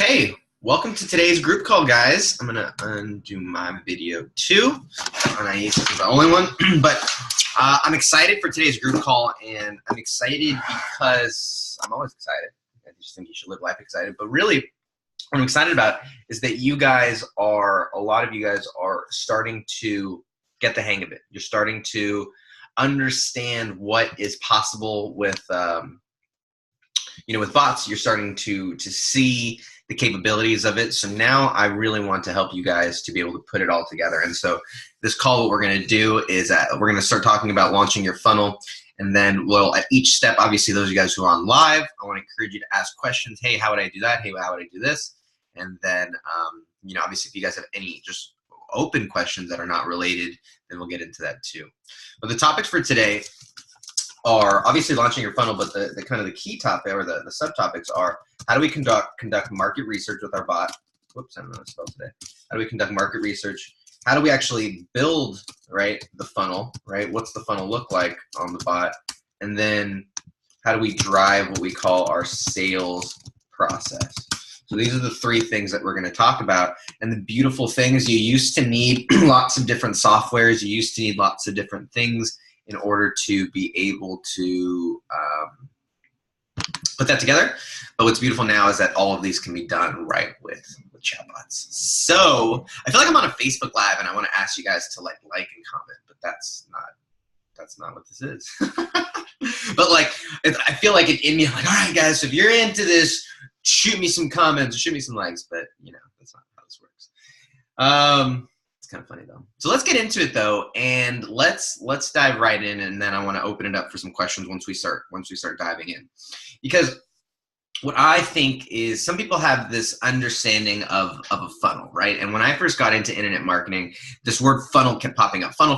Okay, welcome to today's group call, guys. I'm gonna undo my video too. This is the only one, but I'm excited for today's group call, and I'm excited because I'm always excited. I just think you should live life excited, but really what I'm excited about is that a lot of you guys are starting to get the hang of it. You're starting to understand what is possible with with bots. You're starting to see the capabilities of it. So now I really want to help you guys to be able to put it all together. And so this call, what we're going to do is we're going to start talking about launching your funnel. And then at each step, obviously those of you guys who are on live, I want to encourage you to ask questions. Hey, how would I do that? Hey, how would I do this? And then, obviously if you guys have any just open questions that are not related, then we'll get into that too. But the topics for today are obviously launching your funnel, but the kind of the key topic or the subtopics are: how do we conduct market research with our bot? Whoops, I don't know how to spell today. How do we conduct market research? How do we actually build, the funnel, What's the funnel look like on the bot? And then how do we drive what we call our sales process? So these are the three things that we're going to talk about. And the beautiful thing is you used to need lots of different softwares. You used to need lots of different things in order to be able to put that together. But what's beautiful now is that all of these can be done with chatbots. So I feel like I'm on a Facebook Live and I want to ask you guys to like and comment, but that's not what this is. But I feel like in me, I'm like, all right, guys, so if you're into this, shoot me some comments, shoot me some likes, but that's not how this works. It's kind of funny though. So let's get into it though, and let's dive right in, and then I want to open it up for some questions once we start diving in. Because what I think is some people have this understanding of a funnel, right? And when I first got into internet marketing, this word funnel kept popping up. Funnel.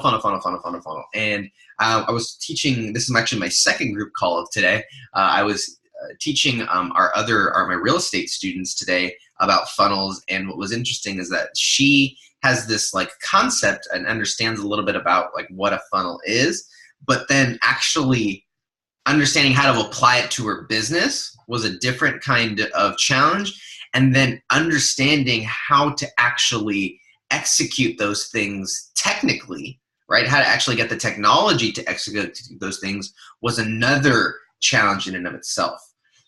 And I was teaching, this is actually my second group call of today. I was teaching my real estate students today about funnels, and what was interesting is that she has this concept and understands a little bit about what a funnel is, but then actually understanding how to apply it to her business was a different kind of challenge, and then understanding how to actually execute those things technically, right? How to actually get the technology to execute those things was another challenge in and of itself.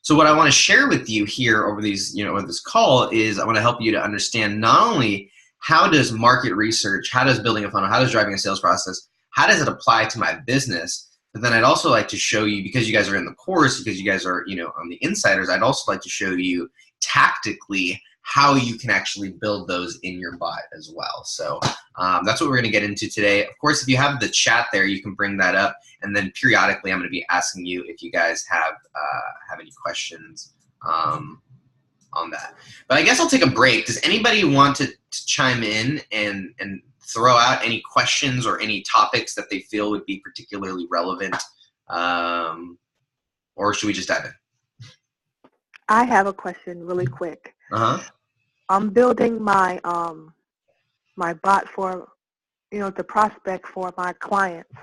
So what I want to share with you here over these, over this call is I want to help you to understand not only how does market research, how does building a funnel, how does driving a sales process, how does it apply to my business? But then I'd also like to show you, because you guys are in the course, because you guys are, on the insiders, I'd also like to show you tactically how you can actually build those in your bot as well. So that's what we're going to get into today. Of course, if you have the chat there, you can bring that up, and then periodically I'm going to be asking you if you guys have any questions on that. But I guess I'll take a break. Does anybody want to chime in and throw out any questions or any topics that they feel would be particularly relevant, or should we just dive in? I have a question really quick. I'm building my my bot for the prospect for my clients,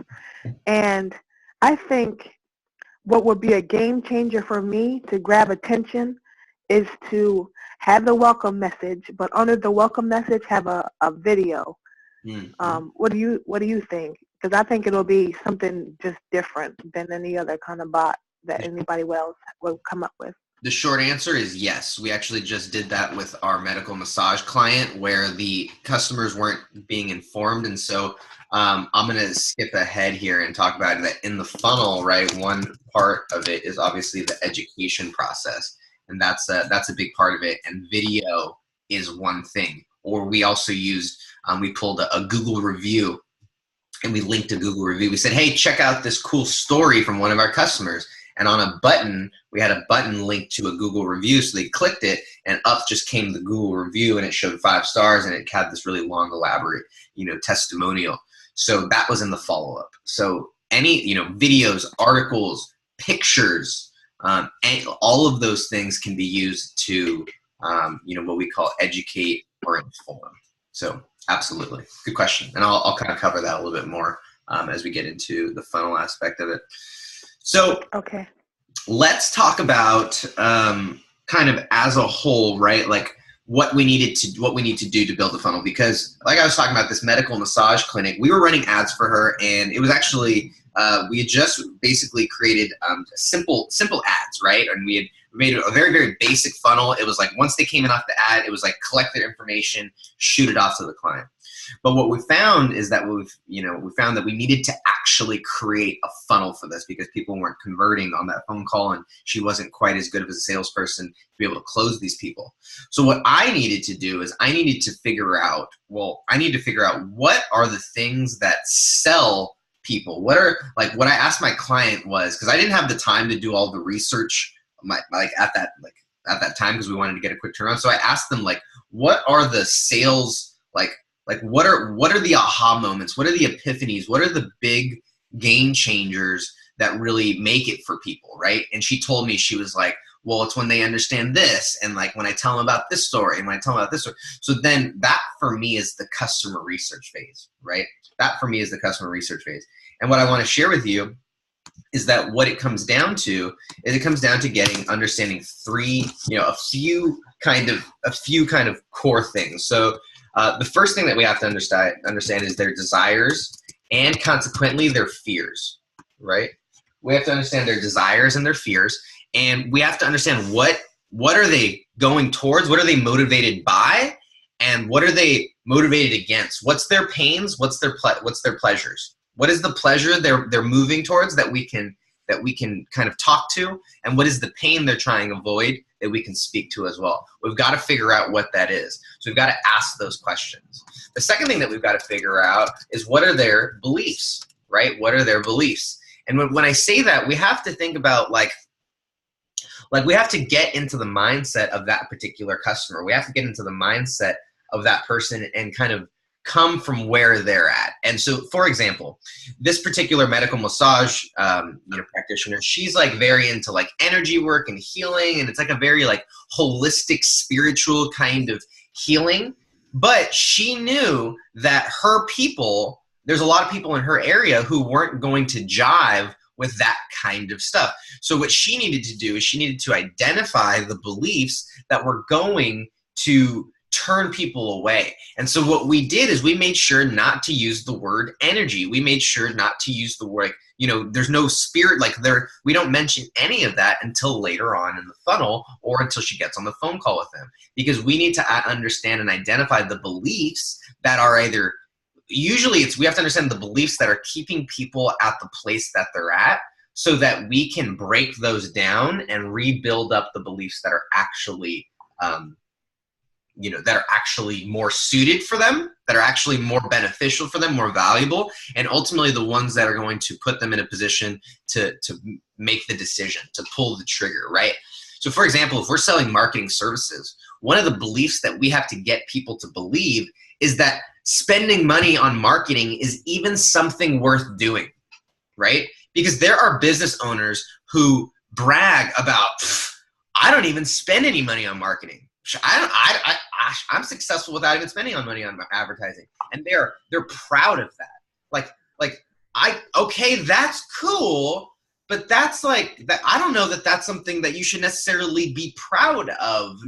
and I think what would be a game changer for me to grab attention is to have the welcome message, but under the welcome message have a video. What do you think? Because I think it'll be something just different than any other kind of bot that anybody else will come up with. The short answer is yes. We actually just did that with our medical massage client where the customers weren't being informed. And so I'm going to skip ahead here and talk about that in the funnel, right? One part of it is obviously the education process. And that's a big part of it. And video is one thing. Or we also used, we pulled a Google review and we linked a Google review. We said, hey, check out this cool story from one of our customers. And on a button, we had a button linked to a Google review. So they clicked it and up just came the Google review, and it showed 5 stars, and it had this really long, elaborate, testimonial. So that was in the follow-up. So any, videos, articles, pictures, and all of those things can be used to, what we call educate or inform. So absolutely. Good question. And I'll kind of cover that a little bit more as we get into the funnel aspect of it. So okay, let's talk about kind kind of as a whole, right? Like what we need to do to build a funnel, because like I was talking about this medical massage clinic, we were running ads for her, and it was actually we had just basically created simple ads, right? And we made a very, very basic funnel. It was like once they came in off the ad, it was like collect their information, shoot it off to the client. But what we found is that we found that we needed to actually create a funnel for this, because people weren't converting on that phone call, and she wasn't quite as good of a salesperson to be able to close these people. So what I needed to do is I needed to figure out what are the things that sell people. What I asked my client was, because I didn't have the time to do all the research at that time, because we wanted to get a quick turnaround. So I asked them, like, what are the sales, like what are the aha moments? What are the epiphanies? What are the big game changers that really make it for people, right? And she told me, she was like, well, it's when they understand this, and like when I tell them about this story, and when I tell them about this story. So then that for me is the customer research phase, right? That for me is the customer research phase. And what I want to share with you is that what it comes down to is understanding a few kind of core things. So the first thing that we have to understand is their desires and consequently their fears, right? We have to understand their desires and their fears, and we have to understand what are they going towards, what are they motivated by, and what are they motivated against? What's their pains? What's their pleasures? What is the pleasure they're moving towards that we can kind of talk to, and what is the pain they're trying to avoid that we can speak to as well? We've got to figure out what that is. So we've got to ask those questions. The second thing that we've got to figure out is what are their beliefs, right? What are their beliefs? And when I say that, we have to think about like we have to get into the mindset of that particular customer. We have to get into the mindset of that person and kind of come from where they're at. And so, for example, this particular medical massage practitioner, she's like very into like energy work and healing, and it's like a very like holistic, spiritual kind of healing. But she knew that her people, there's a lot of people in her area who weren't going to jive with that kind of stuff. So what she needed to do is she needed to identify the beliefs that were going to turn people away. And so what we did is we made sure not to use the word energy. We made sure not to use the word, there's no spirit, we don't mention any of that until later on in the funnel, or until she gets on the phone call with them, because we need to understand and identify the beliefs that are either, we have to understand the beliefs that are keeping people at the place that they're at, so that we can break those down and rebuild up the beliefs that are actually that are actually more suited for them, that are actually more beneficial for them, more valuable, and ultimately the ones that are going to put them in a position to make the decision, to pull the trigger, right? So for example, if we're selling marketing services, one of the beliefs that we have to get people to believe is that spending money on marketing is even something worth doing, right? Because there are business owners who brag about, I don't even spend any money on marketing. I'm successful without even spending money on advertising, and they're proud of that. Okay, that's cool, but that's like that. I don't know that that's something that you should necessarily be proud of,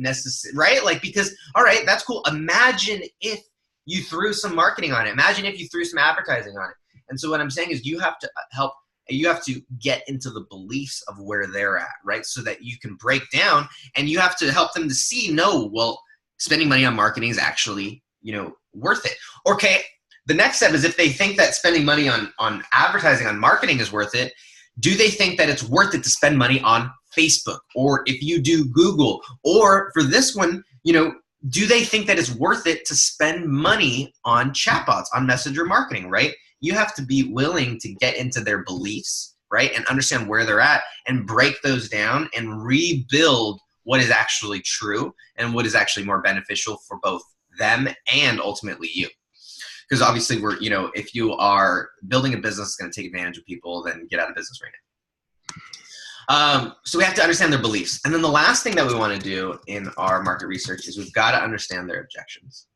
right? Because all right, that's cool. Imagine if you threw some marketing on it. Imagine if you threw some advertising on it. And so what I'm saying is you have to get into the beliefs of where they're at, right? So that you can break down, and you have to help them to see, no, well, spending money on marketing is actually, worth it. Okay, the next step is if they think that spending money on advertising, on marketing is worth it, do they think that it's worth it to spend money on Facebook? Or if you do Google, or for this one, do they think that it's worth it to spend money on chatbots, on messenger marketing, right? You have to be willing to get into their beliefs, right? And understand where they're at and break those down and rebuild what is actually true and what is actually more beneficial for both them and ultimately you. Because obviously if you are building a business that's going to take advantage of people, then get out of business right now. So we have to understand their beliefs. And then the last thing that we want to do in our market research is we've got to understand their objections.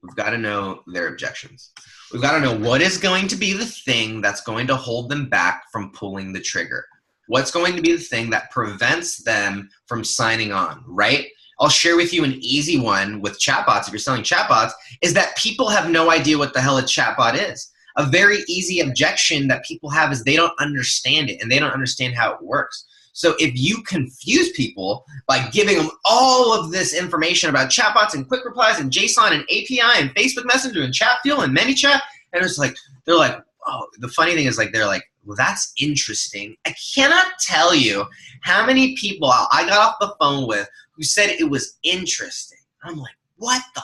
We've got to know their objections. We've got to know what is going to be the thing that's going to hold them back from pulling the trigger. What's going to be the thing that prevents them from signing on, right? I'll share with you an easy one with chatbots. If you're selling chatbots, is that people have no idea what the hell a chatbot is. A very easy objection that people have is they don't understand it and they don't understand how it works. So if you confuse people by giving them all of this information about chatbots and quick replies and JSON and API and Facebook Messenger and Chatfuel and ManyChat, and it's like, they're like, oh, the funny thing is like, they're like, well, that's interesting. I cannot tell you how many people I got off the phone with who said it was interesting. I'm like, what the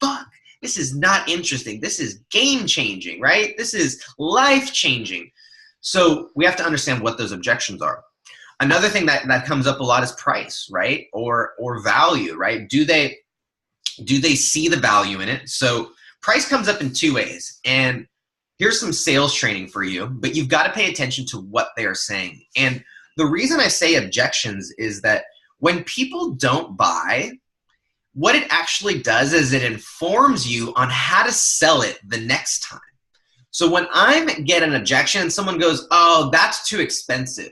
fuck? This is not interesting. This is game-changing, right? This is life-changing. So we have to understand what those objections are. Another thing that comes up a lot is price, right? Or value, right? Do they see the value in it? So price comes up in two ways. And here's some sales training for you, but you've got to pay attention to what they are saying. And the reason I say objections is that when people don't buy, what it actually does is it informs you on how to sell it the next time. So when I get an objection and someone goes, oh, that's too expensive,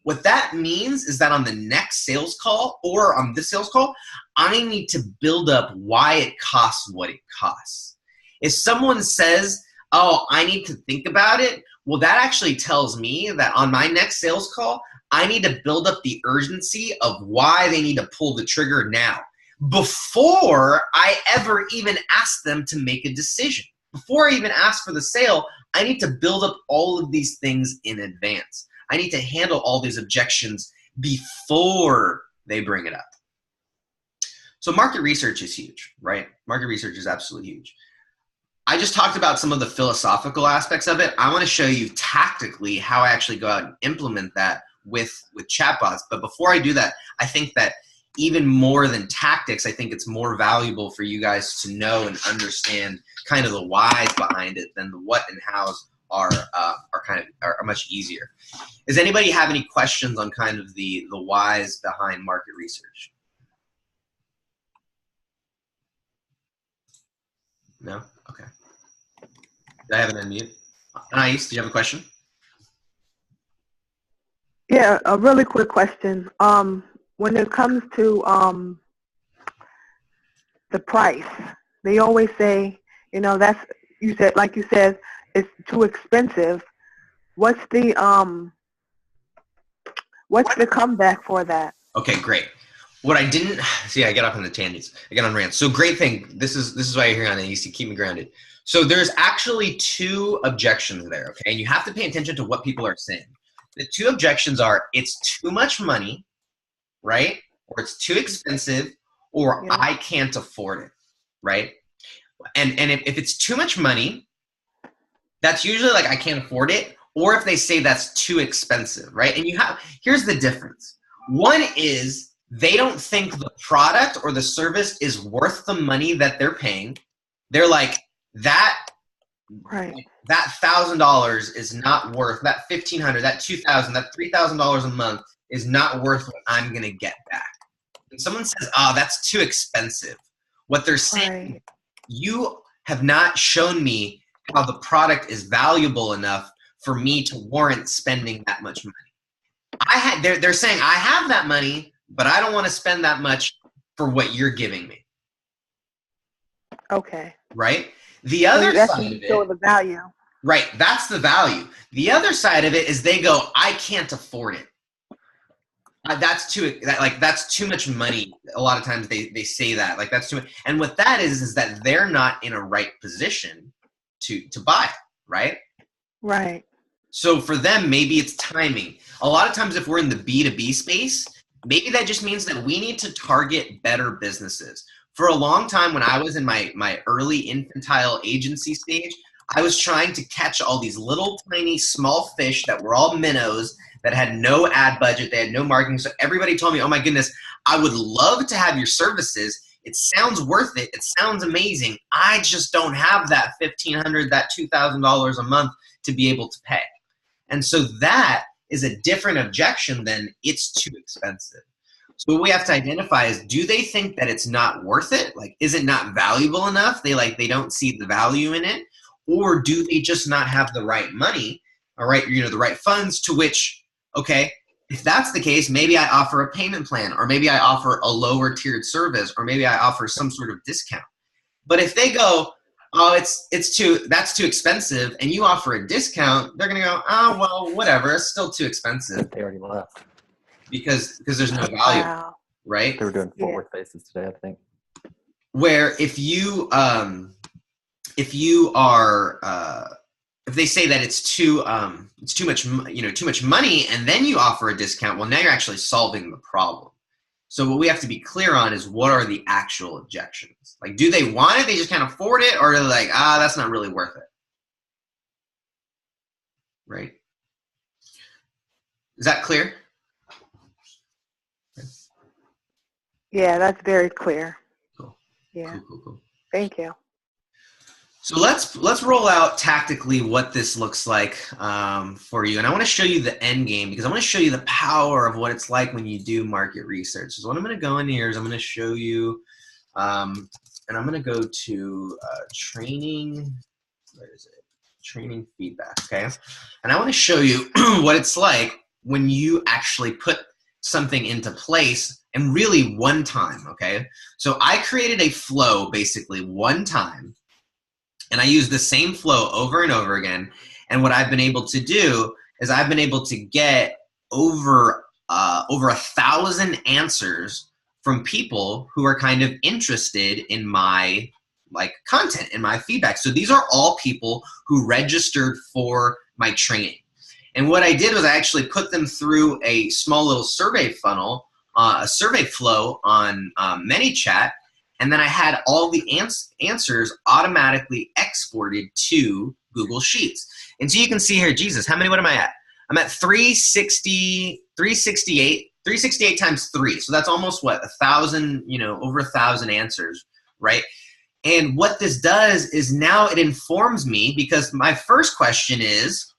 what that means is that on the next sales call or on this sales call, I need to build up why it costs what it costs. If someone says, oh, I need to think about it, well, that actually tells me that on my next sales call, I need to build up the urgency of why they need to pull the trigger now before I ever even ask them to make a decision. Before I even ask for the sale, I need to build up all of these things in advance. I need to handle all these objections before they bring it up. So market research is huge, right? Market research is absolutely huge. I just talked about some of the philosophical aspects of it. I want to show you tactically how I actually go out and implement that with chatbots. But before I do that, I think that even more than tactics, I think it's more valuable for you guys to know and understand kind of the whys behind it than the what and hows are much easier. Does anybody have any questions on kind of the whys behind market research? No? Okay. Did I have an unmute? Nice. Do you have a question? Yeah, a really quick question. When it comes to the price, they always say, you know, like you said, it's too expensive. What's the comeback for that? Okay, great. What I didn't see, I get off on the tangents. I get on rants. So great thing. This is why you're here on AEC. Keep me grounded. So there's actually two objections there, okay? And you have to pay attention to what people are saying. The two objections are it's too much money, right? Or it's too expensive, or Yeah. I can't afford it, right? And if it's too much money, that's usually like I can't afford it, or if they say that's too expensive, right? And here's the difference. One is they don't think the product or the service is worth the money that they're paying. They're like, that $1,000 is not worth, that $1,500, that $2,000, that $3,000 a month is not worth what I'm going to get back. When someone says, oh, that's too expensive, what they're saying, you have not shown me how the product is valuable enough for me to warrant spending that much money. They're saying, I have that money, but I don't want to spend that much for what you're giving me. Okay. Right? The other side of it, the value. Right, that's the value. The other side of it is they go, I can't afford it. That's too much money. A lot of times they say that, like that's too much. And what that is that they're not in a right position to buy it, right? Right. So for them, maybe it's timing. A lot of times if we're in the B2B space, maybe that just means that we need to target better businesses. For a long time when I was in my early infantile agency stage, I was trying to catch all these little tiny small fish that were all minnows that had no ad budget, they had no marketing. So everybody told me, oh my goodness, I would love to have your services. It sounds worth it. It sounds amazing. I just don't have that $1,500, that $2,000 a month to be able to pay. And so that is a different objection than it's too expensive. So what we have to identify is, do they think that it's not worth it? Like, is it not valuable enough? They don't see the value in it, or do they just not have the right money, all right, the right funds to which, okay, If that's the case, maybe I offer a payment plan, or maybe I offer a lower tiered service, or maybe I offer some sort of discount. But if they go, oh, that's too expensive, and you offer a discount, they're gonna go, oh, well, whatever, it's still too expensive. They already left. Because there's no value, Wow. right? They were doing Fort Worth bases today, I think. Where if they say that it's too much, too much money, and then you offer a discount, well, now you're actually solving the problem. So what we have to be clear on is, what are the actual objections? Like, do they want it? They just can't afford it, or are they like, that's not really worth it, right? Is that clear? Yeah, that's very clear. Cool. Yeah. Cool. Thank you. So let's roll out tactically what this looks like for you. And I want to show you the end game, because I want to show you the power of what it's like when you do market research. So what I'm going to go in here is I'm going to show you, and I'm going to go to training, where is it? Training feedback, okay? And I want to show you what it's like when you actually put something into place, and really one time, okay? So I created a flow basically one time, and I use the same flow over and over again. And what I've been able to do is I've been able to get over 1,000 answers from people who are kind of interested in my content, in my feedback. So these are all people who registered for my training. And what I did was I actually put them through a small little survey funnel, a survey flow on ManyChat. And then I had all the answers automatically exported to Google Sheets. And so you can see here, Jesus, what am I at? I'm at 368 times 3. So that's almost what, 1,000, over 1,000 answers, right? And what this does is now it informs me, because my very first question is,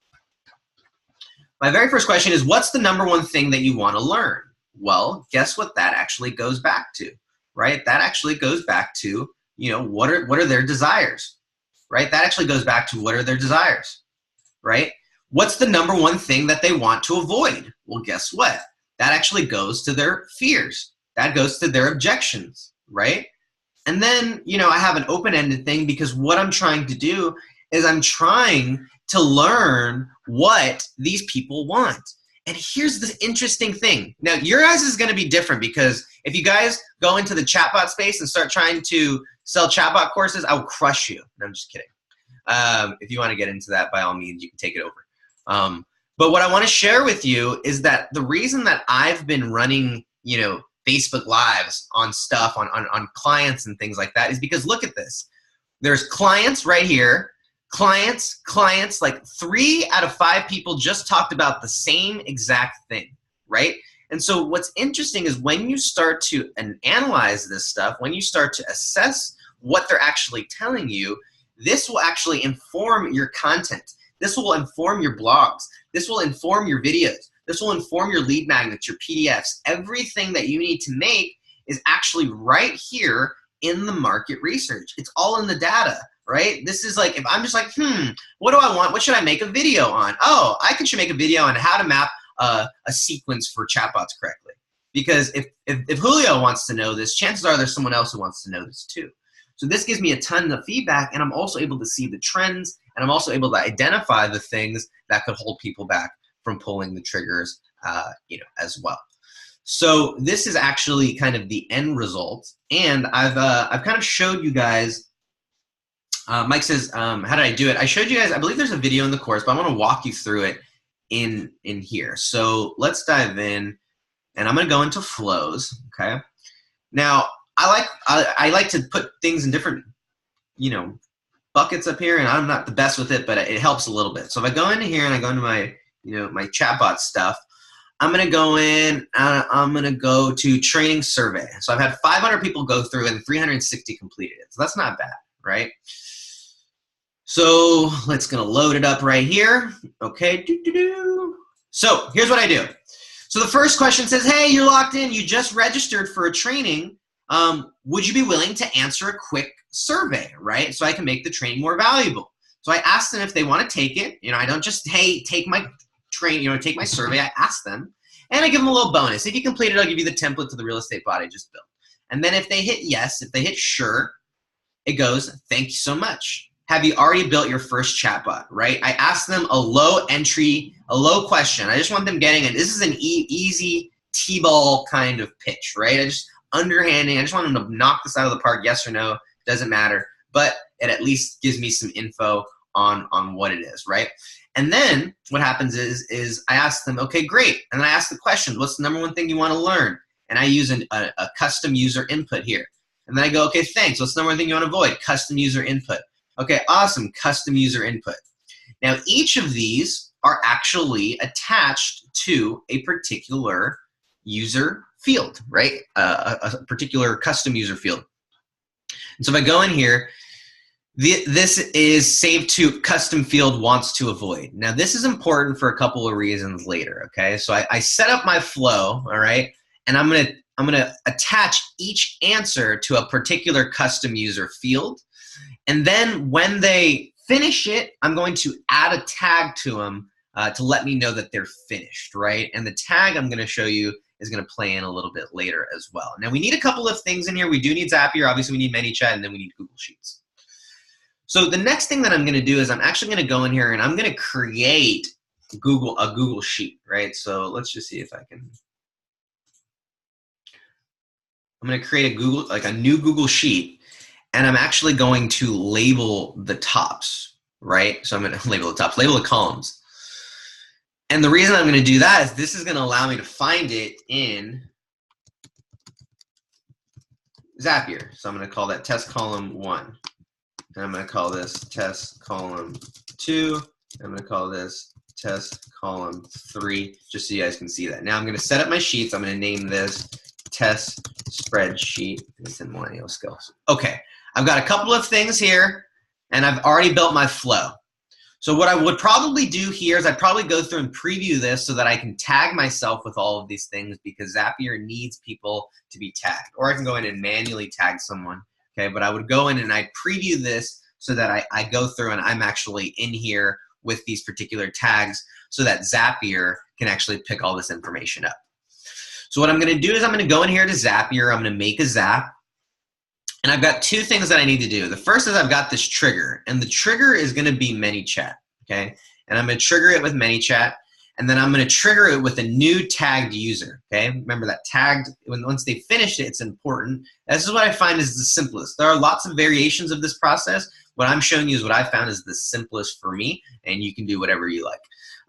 what's the number one thing that you want to learn? Well, guess what that actually goes back to? Right? That actually goes back to, what are their desires, right? That actually goes back to, what are their desires, right? What's the number one thing that they want to avoid? Well, guess what? That actually goes to their fears. That goes to their objections, right? And then, I have an open-ended thing, because what I'm trying to do is I'm trying to learn what these people want. And here's the interesting thing. Now, your guys is going to be different, because if you guys go into the chatbot space and start trying to sell chatbot courses, I will crush you. No, I'm just kidding. If you want to get into that, by all means, you can take it over. But what I want to share with you is that the reason that I've been running, Facebook Lives on stuff, on clients and things like that, is because look at this. There's clients right here. Clients, like 3 out of 5 people just talked about the same exact thing, right? And so what's interesting is when you start to analyze this stuff, when you start to assess what they're actually telling you, this will actually inform your content. This will inform your blogs. This will inform your videos. This will inform your lead magnets, your PDFs. Everything that you need to make is actually right here in the market research. It's all in the data. Right? This is like, if I'm just like, what do I want? What should I make a video on? Oh, I should make a video on how to map a sequence for chatbots correctly. Because if Julio wants to know this, chances are there's someone else who wants to know this too. So this gives me a ton of feedback, and I'm also able to see the trends, and I'm also able to identify the things that could hold people back from pulling the triggers, as well. So this is actually kind of the end result, and I've kind of showed you guys. Mike says, how did I do it? I showed you guys, I believe there's a video in the course, but I want to walk you through it in here. So let's dive in, and I'm going to go into flows, okay? Now, I like to put things in different, buckets up here, and I'm not the best with it, but it helps a little bit. So if I go into here and I go into my, my chatbot stuff, I'm going to go in, I'm going to go to training survey. So I've had 500 people go through and 360 completed it. So that's not bad, right? So let's gonna load it up right here. Okay. So here's what I do. So the first question says, hey, you're locked in. You just registered for a training. Would you be willing to answer a quick survey, right? So I can make the training more valuable. So I ask them if they want to take it. I don't just, hey, take my training, take my survey. I ask them. And I give them a little bonus. If you complete it, I'll give you the template to the real estate bot I just built. And then if they hit yes, if they hit sure, it goes, thank you so much. Have you already built your first chatbot, right? I ask them a low entry, a low question. I just want them getting it. This is an easy T-ball kind of pitch, right? I just underhanding. I just want them to knock this out of the park, yes or no, doesn't matter. But it at least gives me some info on what it is, right? And then what happens is I ask them, okay, great. And then I ask the question, what's the number one thing you want to learn? And I use a custom user input here. And then I go, okay, thanks. What's the number one thing you want to avoid? Custom user input. Okay, awesome, custom user input. Now, each of these are actually attached to a particular user field, right? A particular custom user field. And so if I go in here, this is saved to custom field wants to avoid. Now, this is important for a couple of reasons later, okay? So I set up my flow, all right? And I'm gonna attach each answer to a particular custom user field. And then when they finish it, I'm going to add a tag to them to let me know that they're finished, right? And the tag I'm gonna show you is gonna play in a little bit later as well. Now we need a couple of things in here. We do need Zapier, obviously we need ManyChat, and then we need Google Sheets. So the next thing that I'm gonna do is I'm actually gonna go in here and I'm gonna create a Google Sheet, right? So let's just see if I can. I'm gonna create a new Google Sheet, and I'm actually going to label the tops, right? So I'm gonna label the tops, label the columns. And the reason I'm gonna do that is this is gonna allow me to find it in Zapier. So I'm gonna call that test column 1. And I'm gonna call this test column 2. I'm gonna call this test column 3, just so you guys can see that. Now I'm gonna set up my sheets. I'm gonna name this test spreadsheet. It's in Millennial Skills. Okay, I've got a couple of things here, and I've already built my flow. So what I would probably do here is I'd probably go through and preview this so that I can tag myself with all of these things, because Zapier needs people to be tagged. Or I can go in and manually tag someone, okay? But I would go in and I'd preview this so that I go through and I'm actually in here with these particular tags so that Zapier can actually pick all this information up. So what I'm gonna do is I'm gonna go in here to Zapier, I'm gonna make a Zap, and I've got two things that I need to do. The first is I've got this trigger, and the trigger is gonna be ManyChat, okay? And I'm gonna trigger it with ManyChat, and then I'm gonna trigger it with a new tagged user, okay? Remember that tagged, once they finish it, it's important. This is what I find is the simplest. There are lots of variations of this process. What I'm showing you is what I found is the simplest for me, and you can do whatever you like.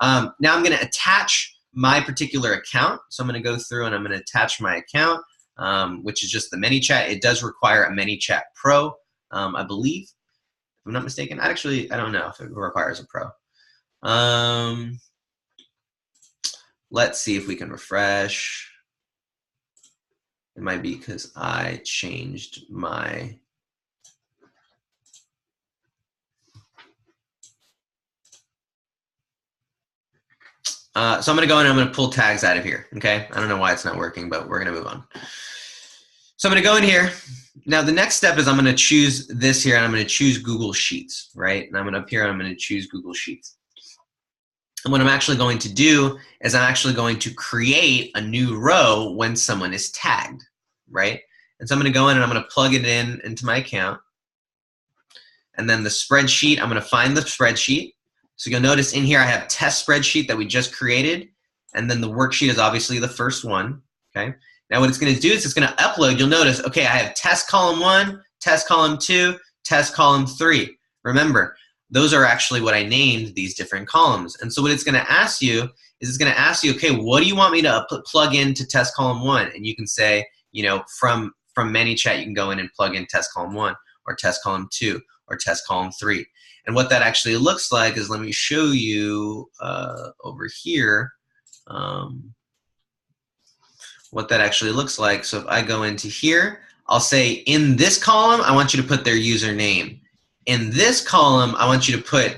Now I'm gonna attach my particular account. So I'm gonna go through and I'm gonna attach my account, which is just the ManyChat. It does require a ManyChat Pro, I believe, if I'm not mistaken. I don't know if it requires a Pro. Let's see if we can refresh. It might be because I changed my, so I'm gonna go in and I'm gonna pull tags out of here, okay? I don't know why it's not working, but we're gonna move on. So I'm gonna go in here. Now the next step is I'm gonna choose this here and I'm gonna choose Google Sheets, right? And I'm gonna up here and I'm gonna choose Google Sheets. And what I'm actually going to do is I'm actually going to create a new row when someone is tagged, right? And so I'm gonna go in and I'm gonna plug it in into my account. And then the spreadsheet, I'm gonna find the spreadsheet. So you'll notice in here I have test spreadsheet that we just created, and then the worksheet is obviously the first one, okay? Now what it's gonna do is it's gonna upload. You'll notice, okay, I have test column 1, test column 2, test column 3. Remember, those are actually what I named these different columns. And so what it's gonna ask you is it's gonna ask you, okay, what do you want me to plug into test column 1? And you can say, you know, from ManyChat, you can go in and plug in test column 1 or test column 2 or test column 3. And what that actually looks like is, let me show you over here what that actually looks like. So if I go into here, I'll say in this column, I want you to put their username. In this column, I want you to put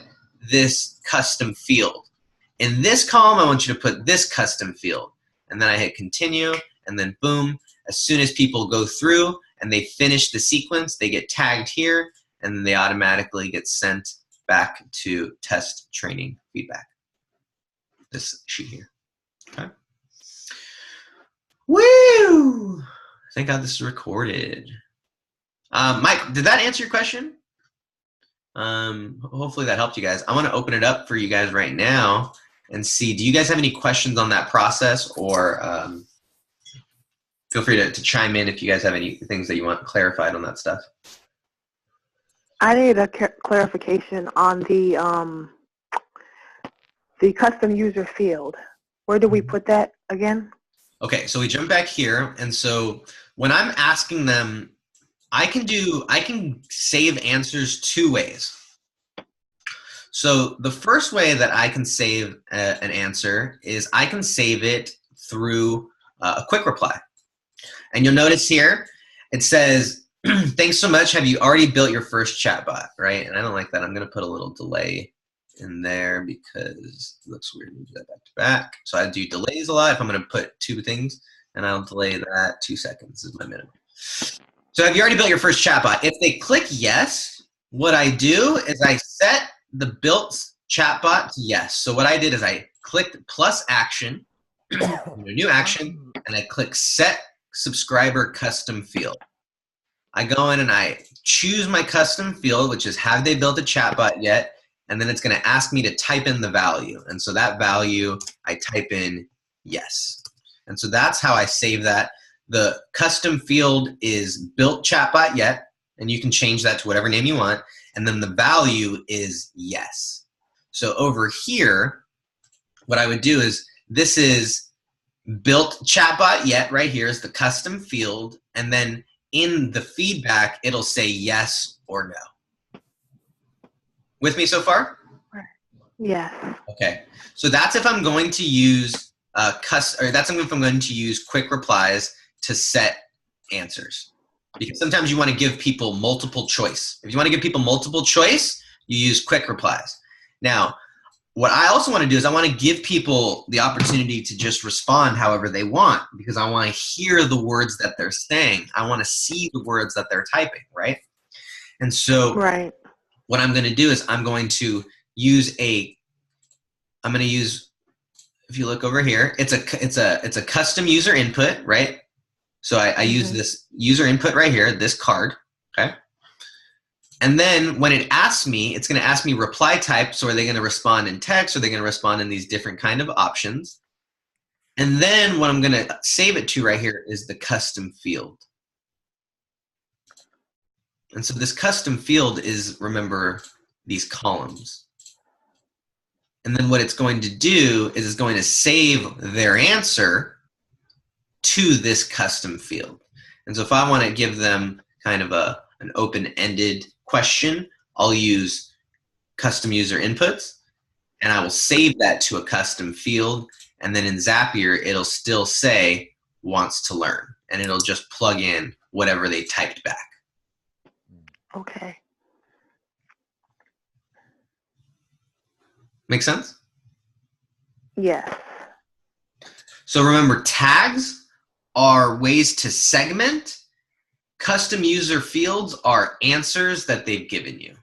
this custom field. In this column, I want you to put this custom field. And then I hit continue, and then boom, as soon as people go through and they finish the sequence, they get tagged here, and then they automatically get sent back to test training feedback. This sheet here, okay? Woo! Thank God this is recorded. Mike, did that answer your question? Hopefully that helped you guys. I want to open it up for you guys right now and see, do you guys have any questions on that process, or feel free to chime in if you guys have any things that you want clarified on that stuff. I need a clarification on the custom user field. Where do we put that again? Okay, so we jump back here, and so when I'm asking them, I can save answers two ways. So the first way that I can save an answer is I can save it through a quick reply. And you'll notice here, it says, thanks so much. Have you already built your first chatbot, right? And I don't like that. I'm going to put a little delay in there because it looks weird to do that back to back. So I do delays a lot if I'm going to put two things, and I'll delay that 2 seconds is my minimum. So have you already built your first chatbot? If they click yes, what I do is I set the built chatbot to yes. So what I did is I clicked plus action, new action, and I click set subscriber custom field. I go in and I choose my custom field, which is have they built a chatbot yet? And then it's going to ask me to type in the value. And so that value, I type in yes. And so that's how I save that. The custom field is built chatbot yet, and you can change that to whatever name you want. And then the value is yes. So over here, what I would do is this is built chatbot yet right here is the custom field. And then in the feedback, it'll say yes or no. With me so far? Yes. Okay. So that's if I'm going to use that's if I'm going to use quick replies to set answers. Because sometimes you want to give people multiple choice. If you want to give people multiple choice, you use quick replies. Now, what I also want to do is I want to give people the opportunity to just respond however they want, because I want to hear the words that they're saying. I want to see the words that they're typing, right? And so right. What I'm going to do is I'm going to use if you look over here, it's a custom user input, right? So I use this user input right here, this card, okay? And then when it asks me, it's going to ask me reply type. So are they going to respond in text? Or are they going to respond in these different kind of options? And then what I'm going to save it to right here is the custom field. And so this custom field is, remember, these columns. And then what it's going to do is it's going to save their answer to this custom field. And so if I want to give them kind of an open-ended question, I'll use custom user inputs, and I will save that to a custom field. And then in Zapier, it'll still say wants to learn, and it'll just plug in whatever they typed back. Okay. Make sense? Yes. So remember, tags are ways to segment. Custom user fields are answers that they've given you.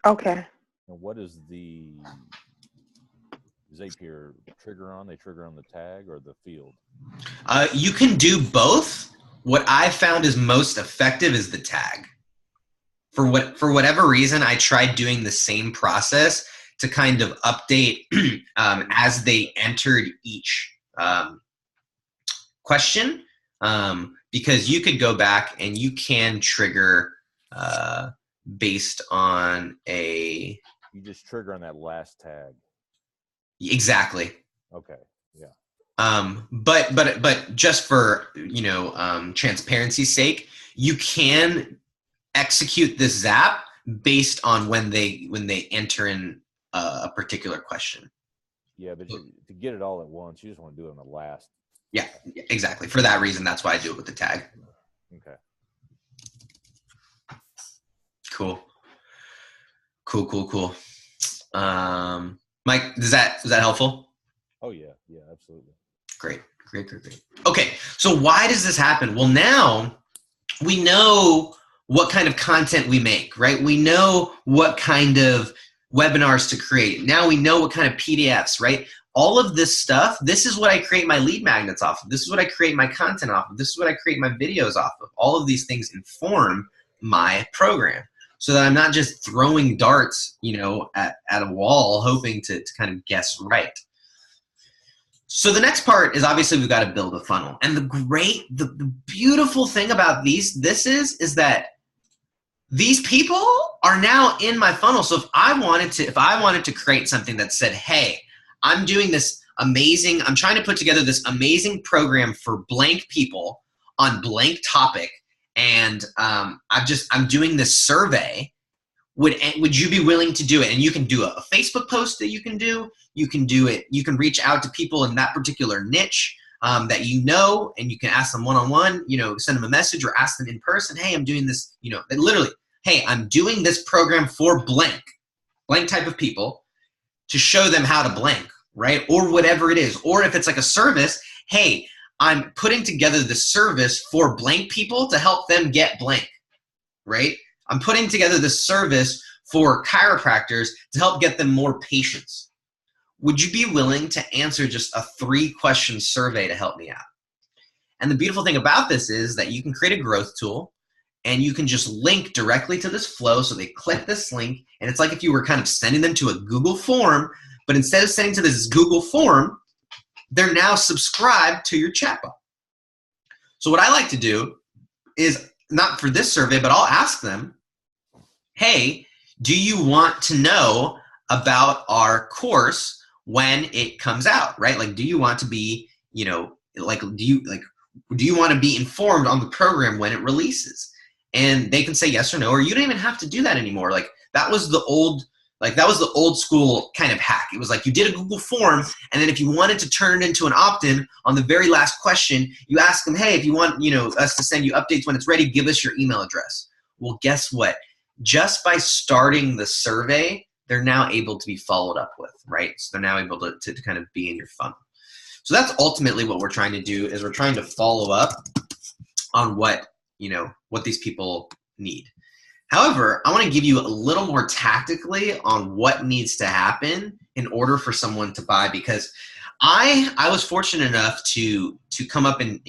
Okay. And what is the Zapier trigger on? They trigger on the tag or the field? You can do both. What I found is most effective is the tag. For whatever reason, I tried doing the same process to kind of update as they entered each question, because you could go back and you can trigger based on a... You just trigger on that last tag. Exactly. Okay. Yeah. But just for transparency's sake, you can execute this zap based on when they enter in a particular question. Yeah, but to get it all at once, you just want to do it on the last. Yeah, exactly. For that reason, that's why I do it with the tag. Okay. Cool. Mike, is that helpful? Oh yeah, absolutely. Great. Okay, so why does this happen? Well, now we know what kind of content we make, right? We know what kind of webinars to create. Now we know what kind of PDFs, right? all of this stuff, this is what I create my lead magnets off of. This is what I create my content off of. This is what I create my videos off of. All of these things inform my program so that I'm not just throwing darts, you know, at a wall hoping to kind of guess right. So the next part is obviously we've got to build a funnel. And the beautiful thing about this is that these people are now in my funnel. So if I wanted to create something that said, hey, I'm doing this amazing, I'm trying to put together this amazing program for blank people on blank topic, and I'm doing this survey, would you be willing to do it? And you can do a Facebook post that you can do it, you can reach out to people in that particular niche that you know, and you can ask them one-on-one, you know, send them a message or ask them in person, hey, I'm doing this, you know, literally, hey, I'm doing this program for blank type of people to show them how to blank, right? Or whatever it is. Or if it's like a service, hey, I'm putting together the service for blank people to help them get blank, right? I'm putting together this service for chiropractors to help get them more patients. Would you be willing to answer just a 3-question survey to help me out? And the beautiful thing about this is that you can create a growth tool, and you can just link directly to this flow. So they click this link, and it's like if you were kind of sending them to a Google form, but instead of sending to this Google form, they're now subscribed to your chatbot. So what I like to do is, not for this survey, but I'll ask them, hey, do you want to know about our course when it comes out, right? Like, do you want to be, you know, do you want to be informed on the program when it releases? And they can say yes or no, or you don't even have to do that anymore. Like that was the old school kind of hack. It was like you did a Google form, and then if you wanted to turn it into an opt-in on the very last question, you ask them, hey, if you want, you know, us to send you updates when it's ready, give us your email address. Well, guess what? Just by starting the survey, they're now able to be followed up with, right? So they're now able to kind of be in your funnel. So that's ultimately what we're trying to do, is we're trying to follow up on what these people need. However, I want to give you a little more tactically on what needs to happen in order for someone to buy, because I was fortunate enough to come up in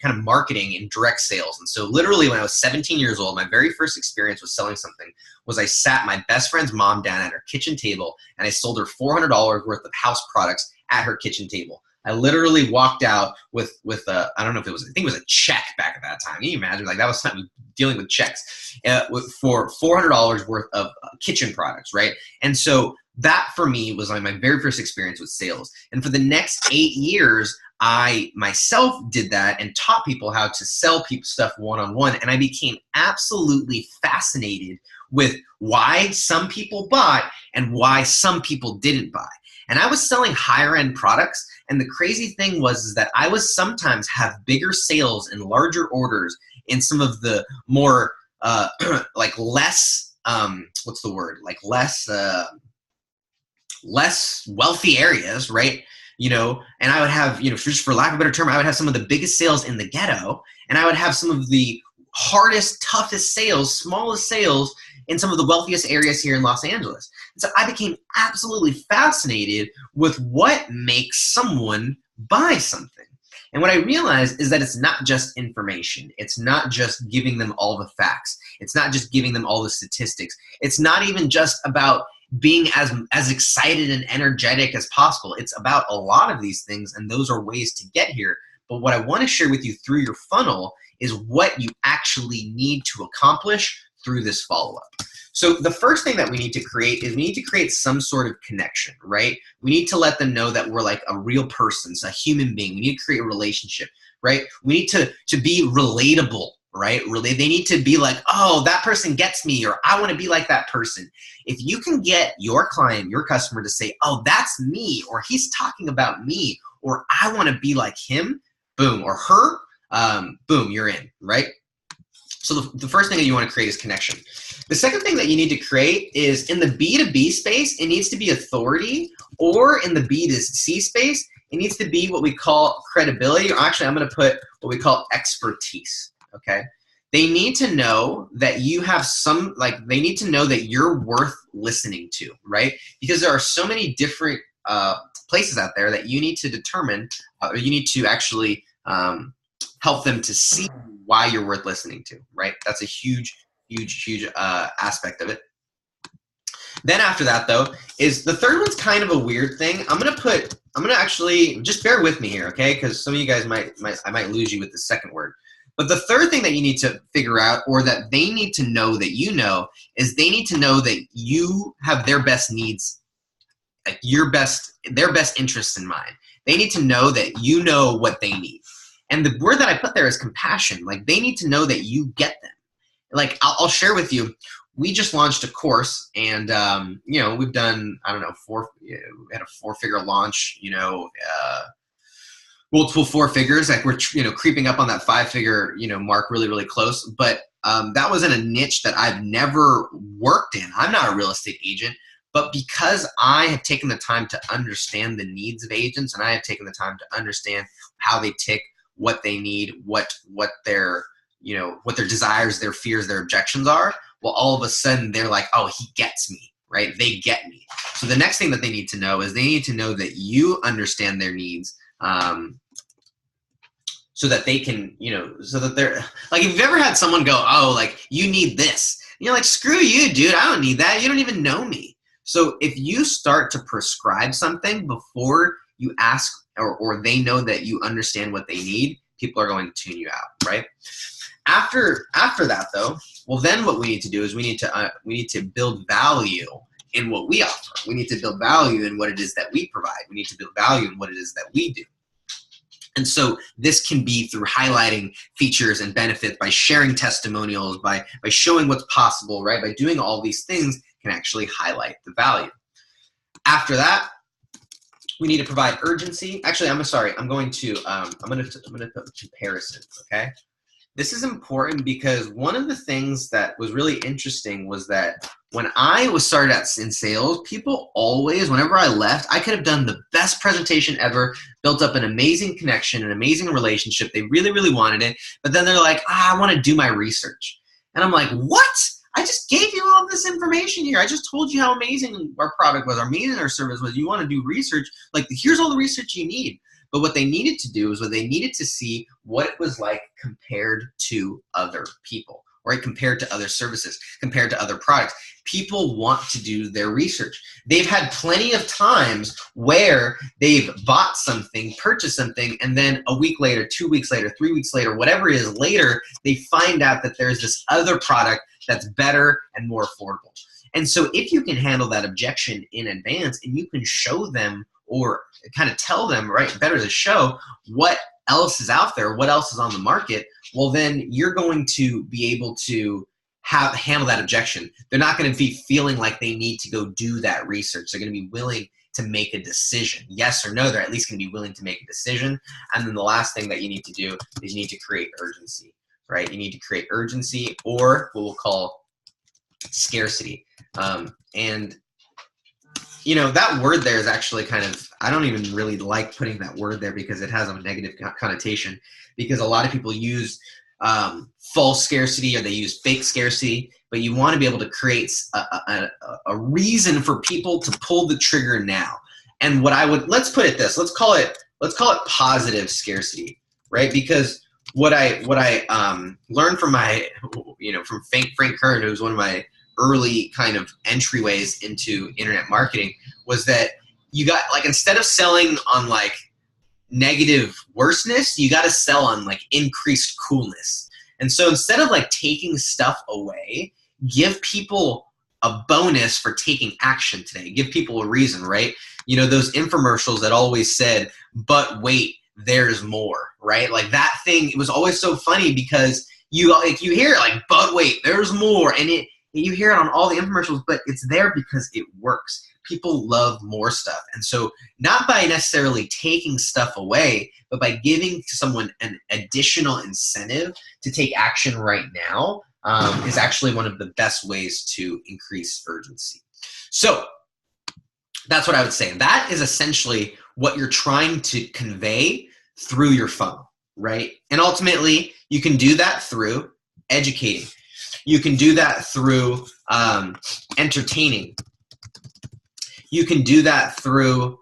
kind of marketing and direct sales. And so literally when I was 17 years old, my very first experience with selling something was I sat my best friend's mom down at her kitchen table, and I sold her $400 worth of house products at her kitchen table. I literally walked out with a, I don't know if it was, I think it was a check back at that time. Can you imagine? Like that was something dealing with checks for $400 worth of kitchen products, right? And so that for me was like my very first experience with sales. And for the next 8 years, I myself did that and taught people how to sell people stuff one-on-one. And I became absolutely fascinated with why some people bought and why some people didn't buy. And I was selling higher end products. And the crazy thing was that I was sometimes have bigger sales and larger orders in some of the more like less, what's the word? Like less wealthy areas, right? You know, and I would have, you know, just for lack of a better term, I would have some of the biggest sales in the ghetto, and I would have some of the hardest, toughest sales, smallest sales in some of the wealthiest areas here in Los Angeles. And so I became absolutely fascinated with what makes someone buy something. And what I realized is that it's not just information. It's not just giving them all the facts. It's not just giving them all the statistics. It's not even just about being as excited and energetic as possible. It's about a lot of these things, and those are ways to get here. But what I want to share with you through your funnel is what you actually need to accomplish through this follow-up. So the first thing that we need to create is we need to create some sort of connection, right? We need to let them know that we're like a real person, so a human being. We need to create a relationship, right? We need to be relatable, right? They need to be like, oh, that person gets me, or I want to be like that person. If you can get your client, your customer to say, oh, that's me, or he's talking about me, or I want to be like him, boom, or her, boom, you're in, right? So the first thing that you want to create is connection. The second thing that you need to create is in the B2B space, it needs to be authority, or in the B2C space, it needs to be what we call credibility, or actually I'm going to put what we call expertise, okay? they need to know that you have some, like, they need to know that you're worth listening to, right? Because there are so many different places out there that you need to determine, or you need to actually help them to see why you're worth listening to, right? That's a huge aspect of it. Then after that, though, is the third one's kind of a weird thing. I'm gonna actually, just bear with me here, okay? Because some of you guys I might lose you with the second word. But the third thing that you need to figure out, or that they need to know that you know, is they need to know that you have their best needs, like their best interests in mind. They need to know that you know what they need. And the word that I put there is compassion. Like, they need to know that you get them. Like, I'll share with you, we just launched a course, and you know, we've done, I don't know, we had a 4-figure launch, you know, multiple 4 figures. Like, we're, you know, creeping up on that 5-figure, you know, mark really, really close. But that was in a niche that I've never worked in. I'm not a real estate agent, but because I have taken the time to understand the needs of agents, and I have taken the time to understand how they tick, what they need, what their, you know, what their desires, their fears, their objections are, well, all of a sudden they're like, oh, he gets me, right? They get me. So the next thing that they need to know is they need to know that you understand their needs, so that they can, you know, so that they're, like, if you've ever had someone go, oh, like, you need this, and you're like, screw you, dude, I don't need that. You don't even know me. So if you start to prescribe something before you ask, or they know that you understand what they need, people are going to tune you out, right? After that, though, well, then what we need to do is we need to build value in what we offer. We need to build value in what it is that we provide. We need to build value in what it is that we do. And so this can be through highlighting features and benefits, by sharing testimonials, by showing what's possible, right? By doing all these things can actually highlight the value. After that, we need to provide urgency. Actually, I'm going to put comparisons, okay? This is important because one of the things that was really interesting was that when I was started out in sales, people always, whenever I left, I could have done the best presentation ever, built up an amazing connection, an amazing relationship. They really, really wanted it. But then they're like, I want to do my research. And I'm like, what? I just gave you all this information here. I just told you how amazing our product was, how amazing our service was. You want to do research? Like, here's all the research you need. But what they needed to do is they needed to see what it was like compared to other people, right? Compared to other services, compared to other products. People want to do their research. They've had plenty of times where they've bought something, purchased something, and then a week later, 2 weeks later, 3 weeks later, whatever it is later, they find out that there's this other product that's better and more affordable. And so if you can handle that objection in advance, and you can show them, or kind of tell them, right, better to show what else is out there, what else is on the market, well, then you're going to be able to handle that objection. They're not going to be feeling like they need to go do that research. They're going to be willing to make a decision. Yes or no, they're at least going to be willing to make a decision. And then the last thing that you need to do is you need to create urgency, right? You need to create urgency, or what we'll call scarcity. And you know, that word there is actually kind of, I don't even really like putting that word there because it has a negative connotation, because a lot of people use false scarcity, or they use fake scarcity, but you want to be able to create a reason for people to pull the trigger now. And let's put it this, let's call it positive scarcity, right? Because what I learned from from Frank Kern, who's one of my early kind of entryways into internet marketing, was that you got, like, instead of selling on like negative worseness, you got to sell on like increased coolness. And so instead of like taking stuff away, give people a bonus for taking action today. Give people a reason, right? You know, those infomercials that always said, but wait, there's more, right? Like that thing, it was always so funny because you hear it like, but wait, there's more. And you hear it on all the infomercials, but it's there because it works. People love more stuff. And so not by necessarily taking stuff away, but by giving someone an additional incentive to take action right now is actually one of the best ways to increase urgency. So that's what I would say. That is essentially what you're trying to convey through your funnel, right? And ultimately, you can do that through educating. You can do that through entertaining. You can do that through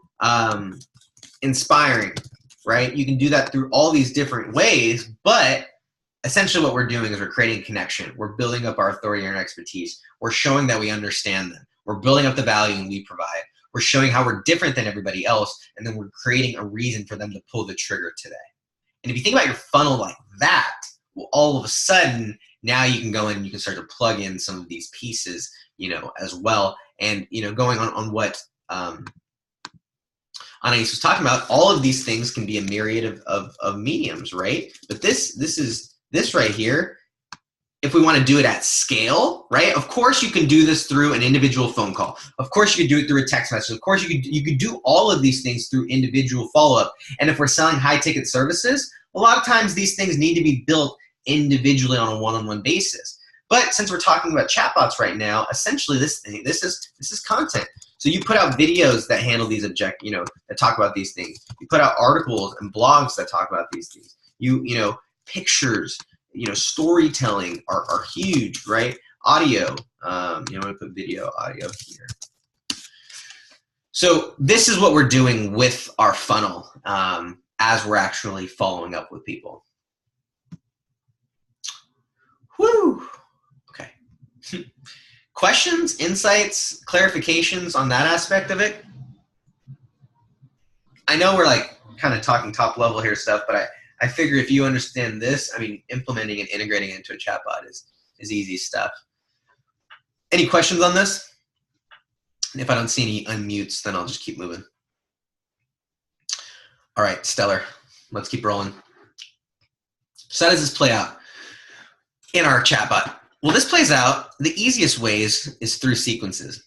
inspiring, right? You can do that through all these different ways, but essentially what we're doing is we're creating connection. We're building up our authority and our expertise. We're showing that we understand them. We're building up the value we provide. We're showing how we're different than everybody else, and then we're creating a reason for them to pull the trigger today. And if you think about your funnel like that, well, all of a sudden, now you can go in and you can start to plug in some of these pieces, you know, as well. And, you know, going on what Anais was talking about, all of these things can be a myriad of mediums, right? But this right here, if we want to do it at scale, right? Of course you can do this through an individual phone call. Of course you could do it through a text message. Of course you could do all of these things through individual follow-up. And if we're selling high-ticket services, a lot of times these things need to be built individually on a one-on-one basis. But since we're talking about chatbots right now, essentially this is content. So you put out videos that handle these that talk about these things. You put out articles and blogs that talk about these things. You know, pictures, you know, storytelling are huge, right? Audio, you know, I'm gonna put video, audio here. So this is what we're doing with our funnel as we're actually following up with people. Whew. Okay. Questions, insights, clarifications on that aspect of it? I know we're like kind of talking top level here stuff, but I figure if you understand this, I mean, implementing and integrating it into a chatbot is easy stuff. Any questions on this? And if I don't see any unmutes, then I'll just keep moving. All right, stellar. Let's keep rolling. So how does this play out in our chatbot? Well, this plays out, the easiest ways is through sequences,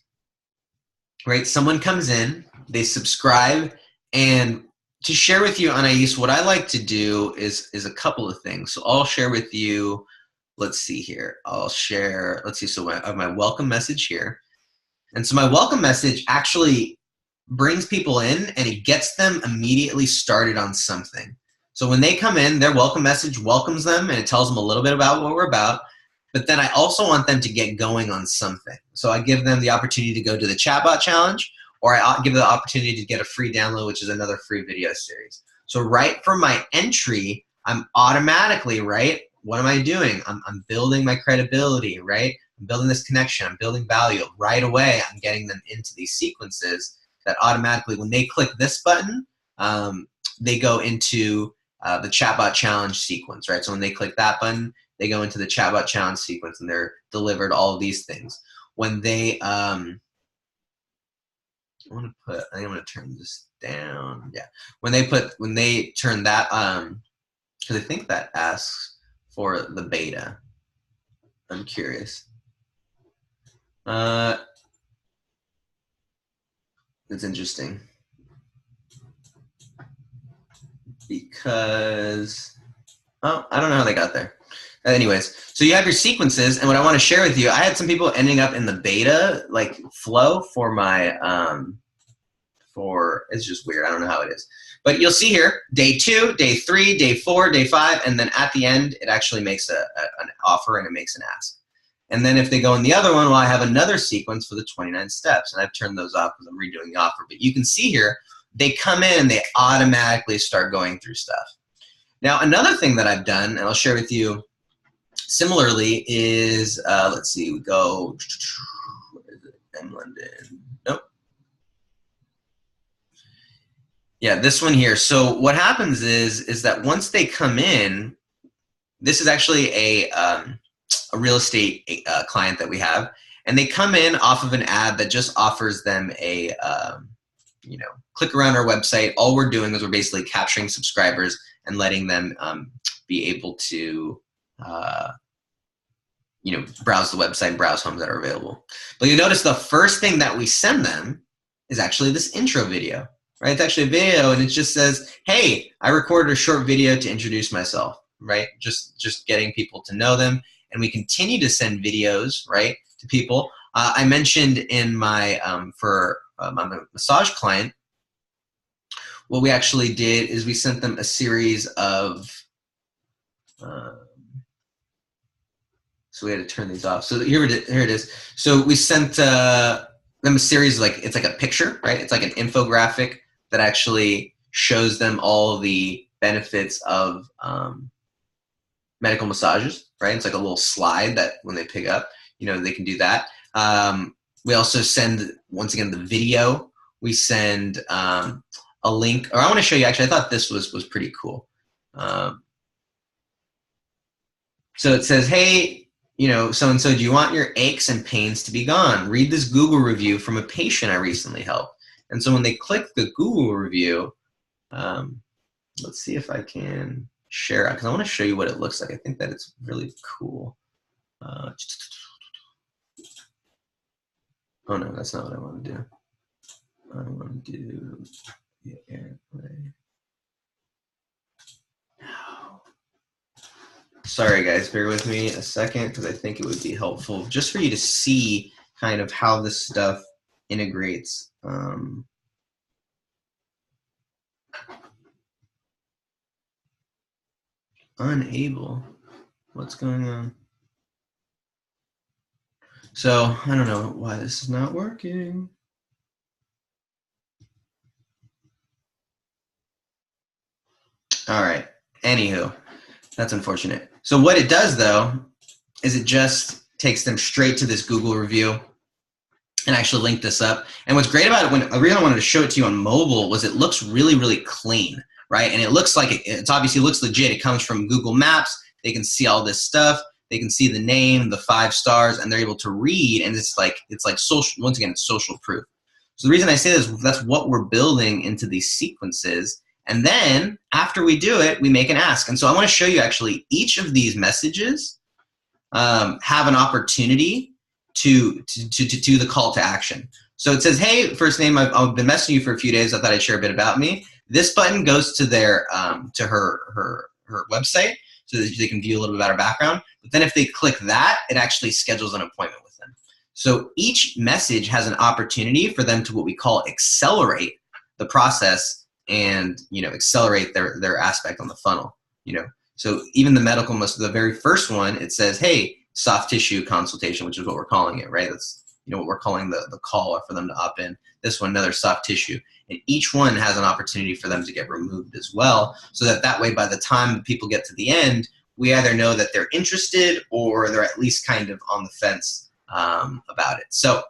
right? Someone comes in, they subscribe, and to share with you, Anais, what I like to do is a couple of things. So I'll share with you, let's see here. I'll share, let's see, so I have my welcome message here. And so my welcome message actually brings people in and it gets them immediately started on something. So when they come in, their welcome message welcomes them and it tells them a little bit about what we're about. But then I also want them to get going on something. So I give them the opportunity to go to the Chatbot Challenge, or I give them the opportunity to get a free download, which is another free video series. So right from my entry, I'm automatically, right, what am I doing? I'm building my credibility, right? I'm building this connection. I'm building value. Right away, I'm getting them into these sequences that automatically, when they click this button, they go into the Chatbot Challenge sequence, right? So when they click that button, they go into the Chatbot Challenge sequence and they're delivered all of these things. When they, I think I'm gonna turn this down. Yeah. When they turn that, because I think that asks for the beta. I'm curious. It's interesting because, oh, I don't know how they got there. Anyways, so you have your sequences, and what I want to share with you, I had some people ending up in the beta like flow for my it's just weird. I don't know how it is, but you'll see here day 2, day 3, day 4, day 5, and then at the end it actually makes an offer and it makes an ask. And then if they go in the other one, well, I have another sequence for the 29 steps, and I've turned those off because I'm redoing the offer. But you can see here, they come in and they automatically start going through stuff. Now, another thing that I've done, and I'll share with you similarly, is, let's see, we go, where is it? M London, nope. Yeah, this one here. So what happens is that once they come in, this is actually a real estate client that we have, and they come in off of an ad that just offers them a, click around our website. All we're doing is we're basically capturing subscribers and letting them be able to, browse the website and browse homes that are available. But you notice the first thing that we send them is actually this intro video, right? It's actually a video, and it just says, hey, I recorded a short video to introduce myself, right? Just getting people to know them. And we continue to send videos, right, to people. I mentioned in my, for my massage client, what we actually did is we sent them a series of, So we had to turn these off. So here it is. So we sent them a series, like it's like a picture, right? It's like an infographic that actually shows them all the benefits of medical massages, right? It's like a little slide that when they pick up, they can do that. We also send, once again, the video. We send a link, or I want to show you, actually, I thought this was pretty cool. So it says, hey, so-and-so, do you want your aches and pains to be gone? Read this Google review from a patient I recently helped. And so when they click the Google review, let's see if I can share it, because I want to show you what it looks like. I think that it's really cool. Oh no, that's not what I want to do. I want to do the airplay. No. Sorry guys, bear with me a second, because I think it would be helpful just for you to see kind of how this stuff integrates. Unable. What's going on? So I don't know why this is not working. All right. Anywho, that's unfortunate. So what it does though is it just takes them straight to this Google review and actually link this up. And what's great about it, the reason I wanted to show it to you on mobile was it looks really, really clean, right? And it looks like it's obviously looks legit. It comes from Google Maps. They can see all this stuff. They can see the name, the 5 stars, and they're able to read. And it's like social. Once again, it's social proof. So the reason I say this, that's what we're building into these sequences. And then after we do it, we make an ask. And so I want to show you actually each of these messages have an opportunity to do the call to action. So it says, hey, first name, I've been messaging you for a few days. I thought I'd share a bit about me. This button goes to their to her website so that they can view a little bit about her background. But then if they click that, it actually schedules an appointment with them. So each message has an opportunity for them to what we call accelerate the process and accelerate their aspect on the funnel. So even the medical, the very first one, it says, hey, soft tissue consultation, which is what we're calling it, right? That's what we're calling the call for them to opt in. This one, another soft tissue. And each one has an opportunity for them to get removed as well, so that way by the time people get to the end, we either know that they're interested or they're at least kind of on the fence about it. So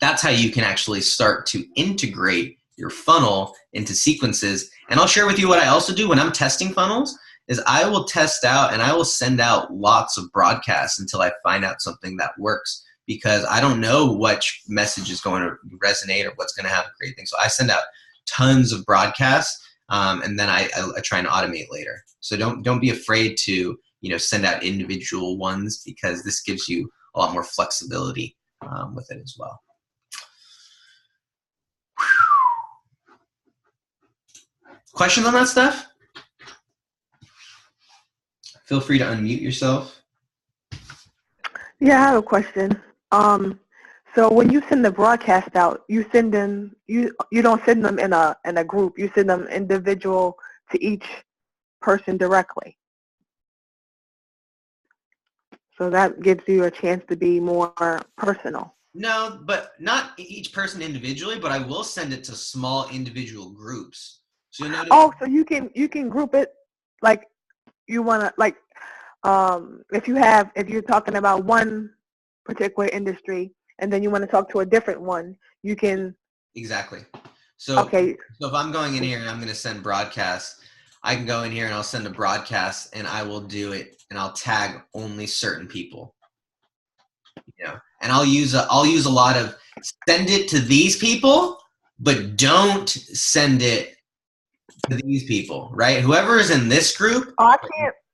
that's how you can actually start to integrate your funnel into sequences. And I'll share with you what I also do when I'm testing funnels is I will test out and I will send out lots of broadcasts until I find out something that works, because I don't know which message is going to resonate or what's going to have a great thing. So I send out tons of broadcasts and then I try and automate later. So don't be afraid to send out individual ones, because this gives you a lot more flexibility with it as well. Questions on that stuff? Feel free to unmute yourself. Yeah, I have a question. So when you send the broadcast out, you send them you don't send them in a group. You send them individual to each person directly. So that gives you a chance to be more personal. No, but not each person individually, but I will send it to small individual groups. So you'll notice. Oh, so you can group it like you want to, like if you're talking about one particular industry and then you want to talk to a different one, you can. Exactly. So, okay. So if I'm going in here and I'm going to send broadcasts, I can go in here and I'll send a broadcast and I will do it and I'll tag only certain people. And I'll use a lot of send it to these people, but don't send it to these people, right? Whoever is in this group. Oh,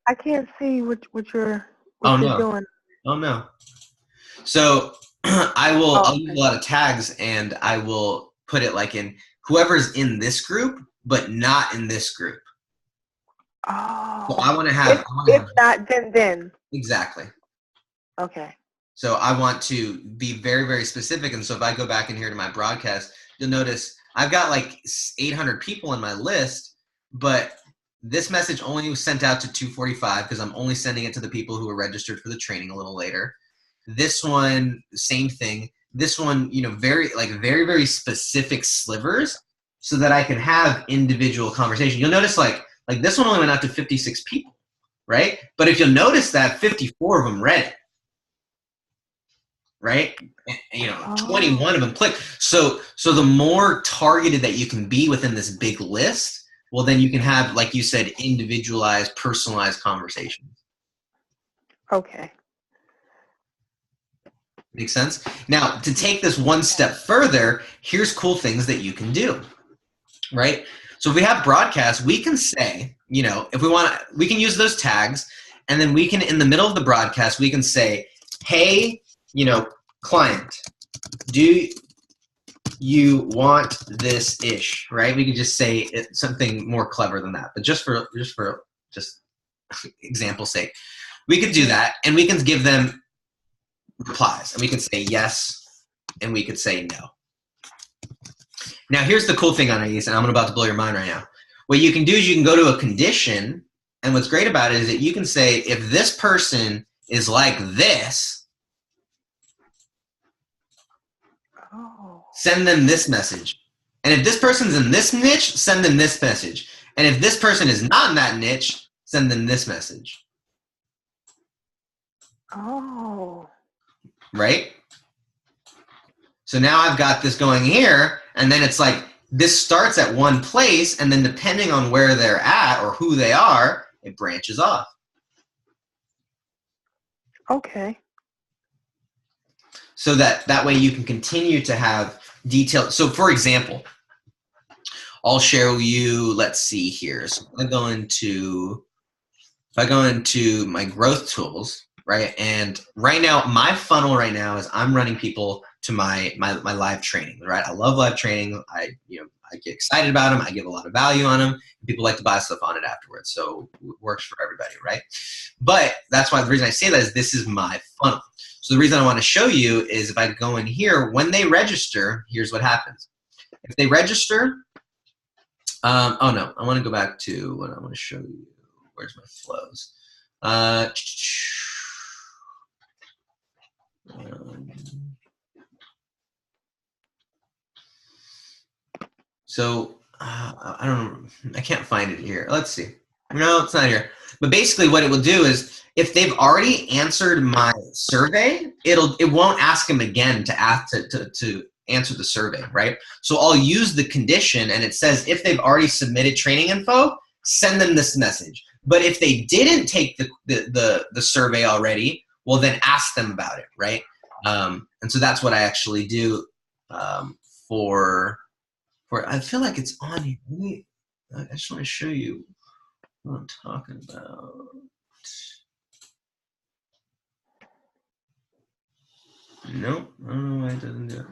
I can't see what you're doing. Oh no. So I'll use a lot of tags and I will put it like in whoever's in this group, but not in this group. Oh. So I want to have. If not, then. Exactly. Okay. So I want to be very, very specific. And so if I go back in here to my broadcast, you'll notice I've got like 800 people in my list, but this message only was sent out to 245 because I'm only sending it to the people who are registered for the training a little later. This one, same thing. This one, very, very specific slivers so that I can have individual conversation. You'll notice like this one only went out to 56 people, right? But if you'll notice that 54 of them read it, right? 21 of them clicked. So the more targeted that you can be within this big list, well, then you can have, like you said, individualized, personalized conversations. Okay. Make sense? Now, to take this one step further, here's cool things that you can do, right? So if we have broadcasts, we can say, if we want, we can use those tags, and then we can, in the middle of the broadcast, we can say, hey, client, do you want this ish, right? We can just say something more clever than that, but just for example's sake, we could do that, and we can give them replies, and we can say yes, and we could say no. Now, here's the cool thing on these, and I'm about to blow your mind right now. What you can do is you can go to a condition, and what's great about it is that you can say, if this person is like this, send them this message. And if this person's in this niche, send them this message. And if this person is not in that niche, send them this message. Oh. Right? So now I've got this going here, and then it's like this starts at one place, and then depending on where they're at or who they are, it branches off. Okay. So that way you can continue to have detail. So for example, I'll show you, let's see here. So if I go into my growth tools, right? And right now, my funnel right now is I'm running people to my live training, right? I love live training. I get excited about them. I give a lot of value on them. People like to buy stuff on it afterwards. So it works for everybody, right? But that's why the reason I say that is this is my funnel. So the reason I want to show you is if I go in here, when they register, here's what happens. If they register, oh no, I want to go back to what I want to show you. Where's my flows? So I can't find it here. Let's see. No, it's not here. But basically what it will do is if they've already answered my survey, it won't ask them again to answer the survey, right? So I'll use the condition, and it says if they've already submitted training info, send them this message. But if they didn't take the survey already, well, then ask them about it, right? And so that's what I actually do for I feel like it's on here. I just want to show you what I'm talking about. Nope, I don't know why it doesn't do it.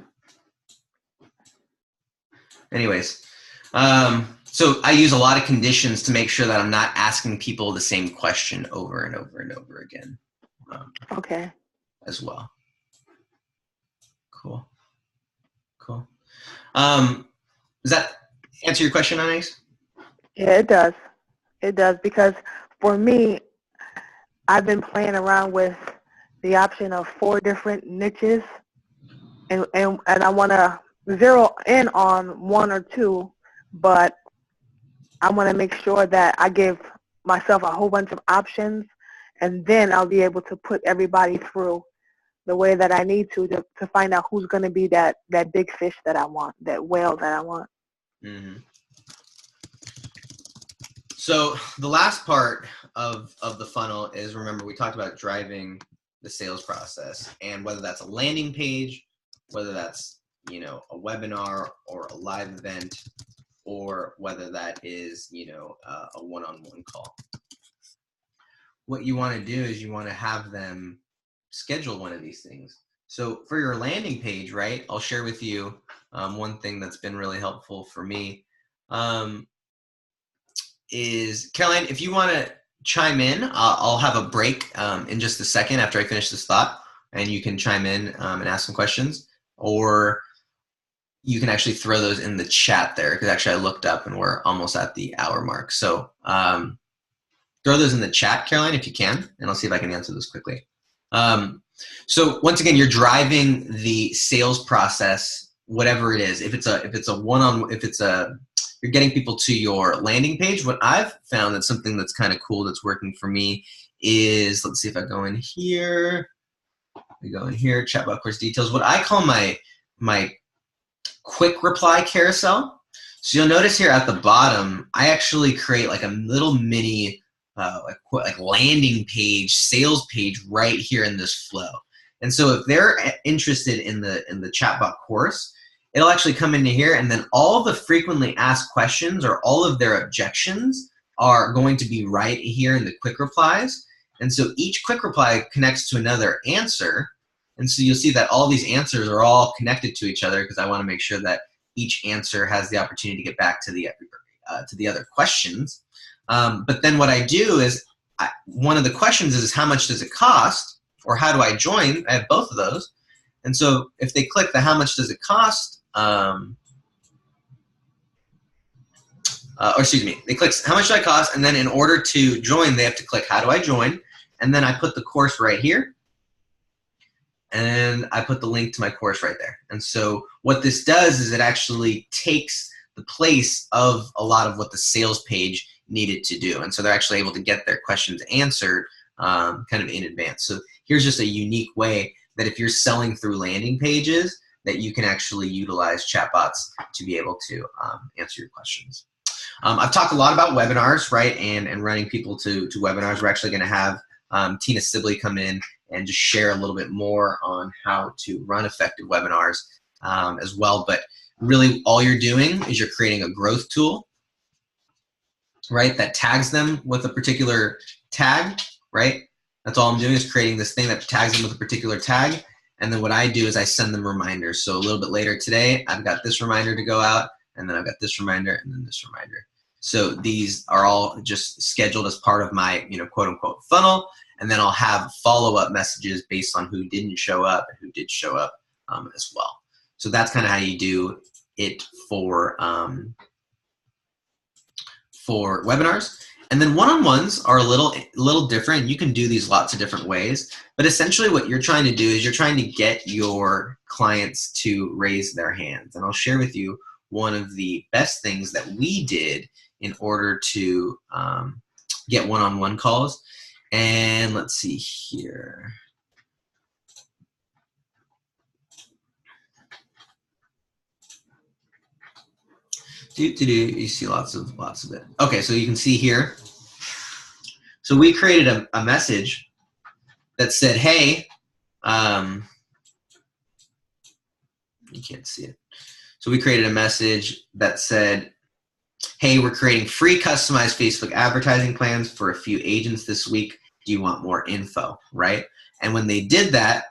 Anyways, so I use a lot of conditions to make sure that I'm not asking people the same question over and over and over again. Okay. As well. Cool. Does that answer your question, Anais? Yeah, it does. It does, because for me, I've been playing around with the option of 4 different niches, and I want to zero in on 1 or 2, but I want to make sure that I give myself a whole bunch of options, and then I'll be able to put everybody through the way that I need to find out who's going to be that big fish that I want, that whale that I want. Mm-hmm. So the last part of the funnel is, remember, we talked about driving the sales process, and whether that's a landing page, whether that's a webinar or a live event, or whether that is a one-on-one call. What you want to do is you want to have them schedule one of these things. So for your landing page, right, I'll share with you one thing that's been really helpful for me is, Caroline, if you want to chime in, I'll have a break in just a second after I finish this thought, and you can chime in and ask some questions. Or you can actually throw those in the chat there, because actually I looked up and we're almost at the hour mark. So throw those in the chat, Caroline, if you can, and I'll see if I can answer those quickly. So once again, you're driving the sales process, whatever it is. If it's a one-on, you're getting people to your landing page. What I've found that's something that's kind of cool that's working for me is, let's see if I go in here. We go in here, chatbot course details. What I call my quick reply carousel. So you'll notice here at the bottom, I actually create like a little mini like landing page, sales page right here in this flow. And so if they're interested in the chatbot course, it'll actually come into here, and then all the frequently asked questions or all of their objections are going to be right here in the quick replies. And so each quick reply connects to another answer. And so you'll see that all these answers are all connected to each other, because I want to make sure that each answer has the opportunity to get back to the other questions. But then what I do is, one of the questions is how much does it cost, or how do I join? I have both of those. And so if they click the how much does it cost, or excuse me, they click how much do I cost, and then in order to join, they have to click how do I join, and then I put the course right here, and I put the link to my course right there. And so what this does is it actually takes the place of a lot of what the sales page needed to do. And so they're actually able to get their questions answered kind of in advance. So here's just a unique way that if you're selling through landing pages, that you can actually utilize chatbots to be able to answer your questions. I've talked a lot about webinars, right, and running people to webinars. We're actually going to have Tina Sibley come in and just share a little bit more on how to run effective webinars as well. But really all you're doing is you're creating a growth tool, right, that tags them with a particular tag, right? That's all I'm doing, is creating this thing that tags them with a particular tag. And then what I do is I send them reminders. So a little bit later today, I've got this reminder to go out, and then I've got this reminder, and then this reminder. So these are all just scheduled as part of my, quote unquote funnel. And then I'll have follow-up messages based on who didn't show up and who did show up as well. So that's kind of how you do it for webinars. And then one-on-ones are a little different. You can do these lots of different ways, but essentially what you're trying to do is you're trying to get your clients to raise their hands. And I'll share with you one of the best things that we did in order to get one-on-one calls. And let's see here. You see lots of it. Okay, so you can see here. So we created a message that said, hey, you can't see it. So we created a message that said, hey, we're creating free customized Facebook advertising plans for a few agents this week. Do you want more info, right? And when they did that,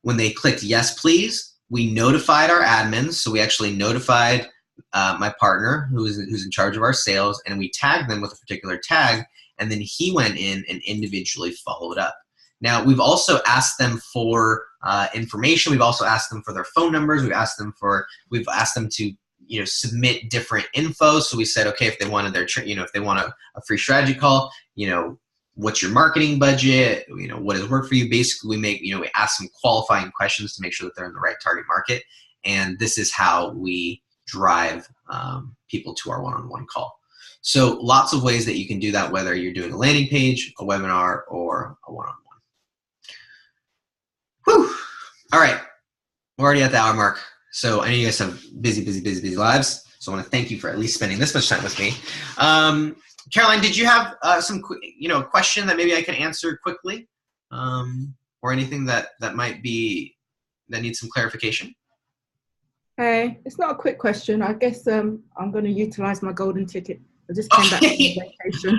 when they clicked yes, please, we notified our admins. So we actually notified my partner who's in charge of our sales, and we tagged them with a particular tag, and then he went in and individually followed up. Now, we've also asked them for information. We've also asked them for their phone numbers. We've asked them to submit different info. So we said, okay, if they wanted if they want a free strategy call, what's your marketing budget? What has worked for you? Basically, we ask some qualifying questions to make sure that they're in the right target market. And this is how we drive people to our one-on-one call. So lots of ways that you can do that, whether you're doing a landing page, a webinar, or a one-on-one. Whew. All right, we're already at the hour mark. So I know you guys have busy lives. So I want to thank you for at least spending this much time with me. Caroline, did you have some question that maybe I can answer quickly, or anything that needs some clarification? Hey, it's not a quick question. I guess I'm going to utilize my golden ticket. I just came back from vacation.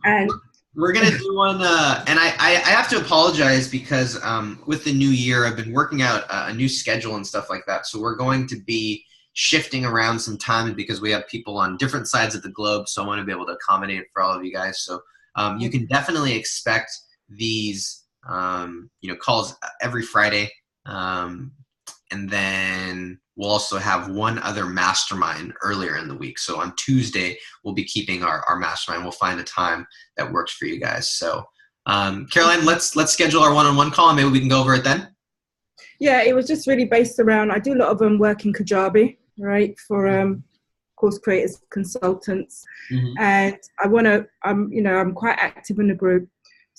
And we're going to do one, and I have to apologize because with the new year, I've been working out a new schedule and stuff like that. So we're going to be shifting around some time because we have people on different sides of the globe. So I want to be able to accommodate for all of you guys. So you can definitely expect these calls every Friday. And then we'll also have one other mastermind earlier in the week. So on Tuesday, we'll be keeping our mastermind. We'll find a time that works for you guys. So Caroline, let's schedule our one-on-one call and maybe we can go over it then. Yeah, it was just really based around, I do a lot of work in Kajabi, right, for course creators, consultants. And I want to, I'm quite active in the group.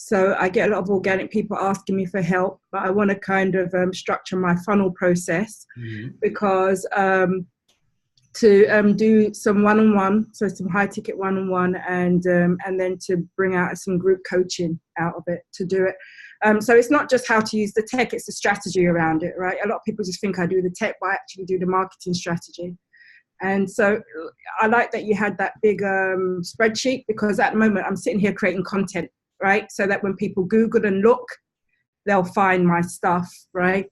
So I get a lot of organic people asking me for help, but I want to kind of structure my funnel process because to do some one-on-one, so some high-ticket one-on-one, and then to bring out some group coaching out of it to do it. So it's not just how to use the tech, it's the strategy around it, right? A lot of people just think I do the tech, but I actually do the marketing strategy. And so I like that you had that big spreadsheet, because at the moment I'm sitting here creating content, right? So that when people Google and look, they'll find my stuff, right?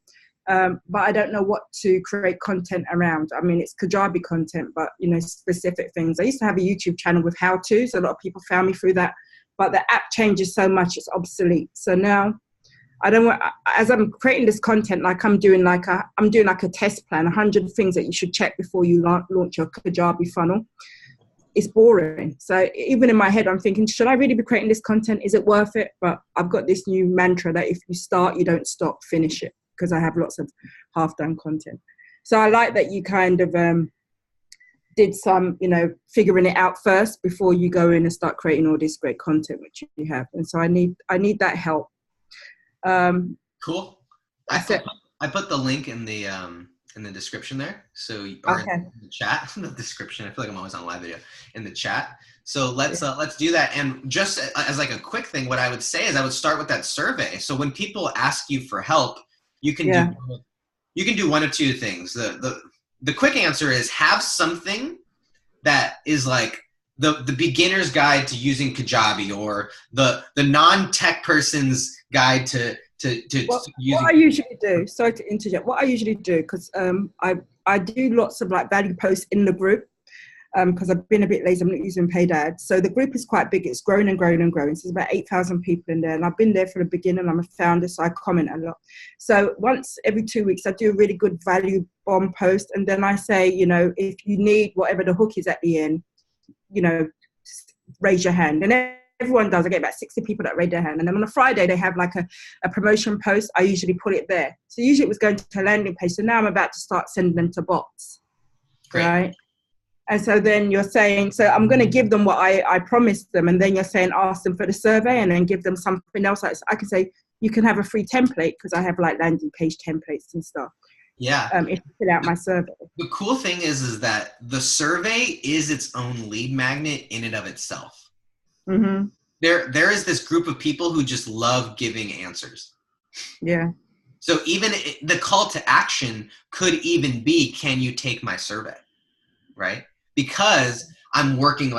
But I don't know what to create content around. I mean, it's Kajabi content, but, specific things. I used to have a YouTube channel with how-tos. A lot of people found me through that. But the app changes so much, it's obsolete. So now I don't want, as I'm creating this content, like I'm doing like a test plan, 100 things that you should check before you launch your Kajabi funnel. It's boring. So even in my head, I'm thinking, should I really be creating this content? Is it worth it? But I've got this new mantra that if you start, you don't stop, finish it, because I have lots of half-done content. So I like that you kind of did some, figuring it out first before you go in and start creating all this great content, which you have. And so I need that help. Cool. I put the link in the description there. So in the chat, the description. I feel like I'm always on live video in the chat. So let's do that. And just as like a quick thing, what I would say is I would start with that survey. So when people ask you for help, you can do one of two things. The quick answer is have something that is like the beginner's guide to using Kajabi, or the non-tech person's guide to using. What I usually do, sorry to interject, what I usually do, because I do lots of like value posts in the group, because I've been a bit lazy, I'm not using paid ads. So the group is quite big, it's grown and grown and grown. So there's about 8,000 people in there, and I've been there from the beginning. I'm a founder, so I comment a lot. So once every 2 weeks, I do a really good value bomb post, and then I say, if you need whatever the hook is at the end, raise your hand. And everyone does. I get about 60 people that raise their hand. And then on a Friday, they have like a promotion post. I usually put it there. So usually it was going to a landing page. So now I'm about to start sending them to bots. Great. Right? And so then you're saying, so I'm going to give them what I promised them. And then you're saying, ask them for the survey, and then give them something else. I can say, you can have a free template, because I have like landing page templates and stuff. Yeah. If you fill out my survey. The cool thing is that the survey is its own lead magnet in and of itself. Mm-hmm. There is this group of people who just love giving answers. Yeah. So even the call to action could even be, can you take my survey? Right? Because I'm working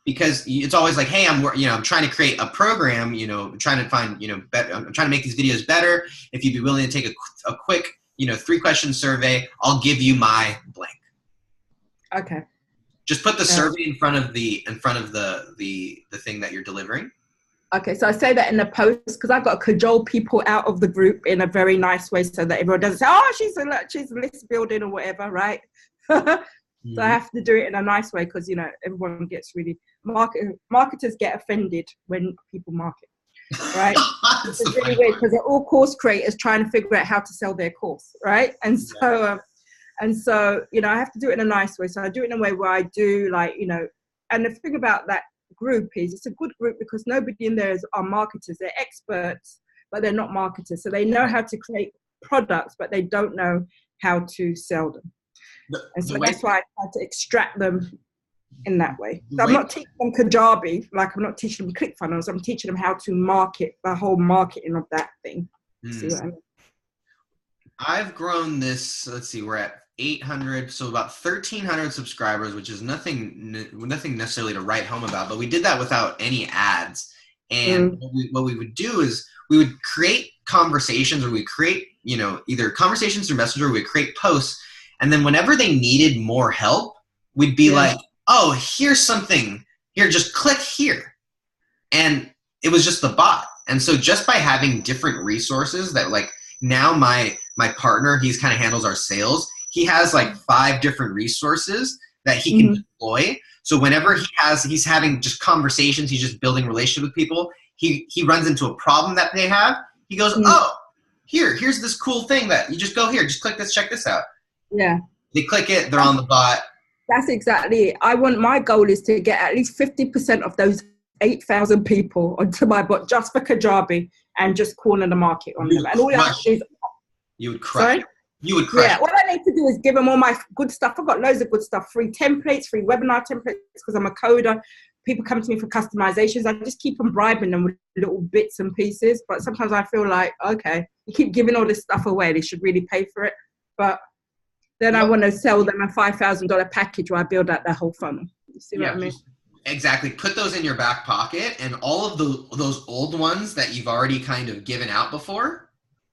because it's always like, hey, I'm trying to create a program, trying to find, better, I'm trying to make these videos better. If you'd be willing to take a quick, 3-question survey, I'll give you my blank. Okay. Just put the survey in front of the thing that you're delivering. Okay, so I say that in the post, because I've got to cajole people out of the group in a very nice way, so that everyone doesn't say, oh, she's a list building or whatever, right? So I have to do it in a nice way, because everyone gets really marketers get offended when people market, right? It's really weird, because they're all course creators trying to figure out how to sell their course, right? And so I have to do it in a nice way. So I do it in a way where I do and the thing about that group is it's a good group, because nobody in there are marketers. They're experts, but they're not marketers. So they know how to create products, but they don't know how to sell them. And so that's why I try to extract them in that way. So I'm not teaching them Kajabi, like I'm not teaching them ClickFunnels. I'm teaching them how to market, the whole marketing of that thing. See what I mean? I've grown this, let's see, we're at 800, so about 1,300 subscribers, which is nothing necessarily to write home about, but we did that without any ads. And what we would do is we would create conversations, or we create, either conversations through Messenger, or we create posts. And then whenever they needed more help, we'd be like, oh, here's something here, just click here. And it was just the bot. And so just by having different resources that now my partner, he's kind of handles our sales. he has like 5 different resources that he can deploy. So whenever he's having just conversations, he's just building relationships with people, he runs into a problem that they have, he goes, oh, here's this cool thing that you just go here, just click this, check this out. Yeah. They click it, they're on the bot. That's exactly it. My goal is to get at least 50% of those 8,000 people onto my bot just for Kajabi and just corner the market on them. And all I have to do is, you would crush. You would crush. Yeah, what I need to do is give them all my good stuff. I've got loads of good stuff, free templates, free webinar templates, because I'm a coder. People come to me for customizations. I just keep on bribing them with little bits and pieces. But sometimes I feel like, okay, you keep giving all this stuff away. They should really pay for it. But then I want to sell them a $5,000 package where I build out their whole funnel. You see what I mean? Exactly. Put those in your back pocket, and all of those old ones that you've already kind of given out before,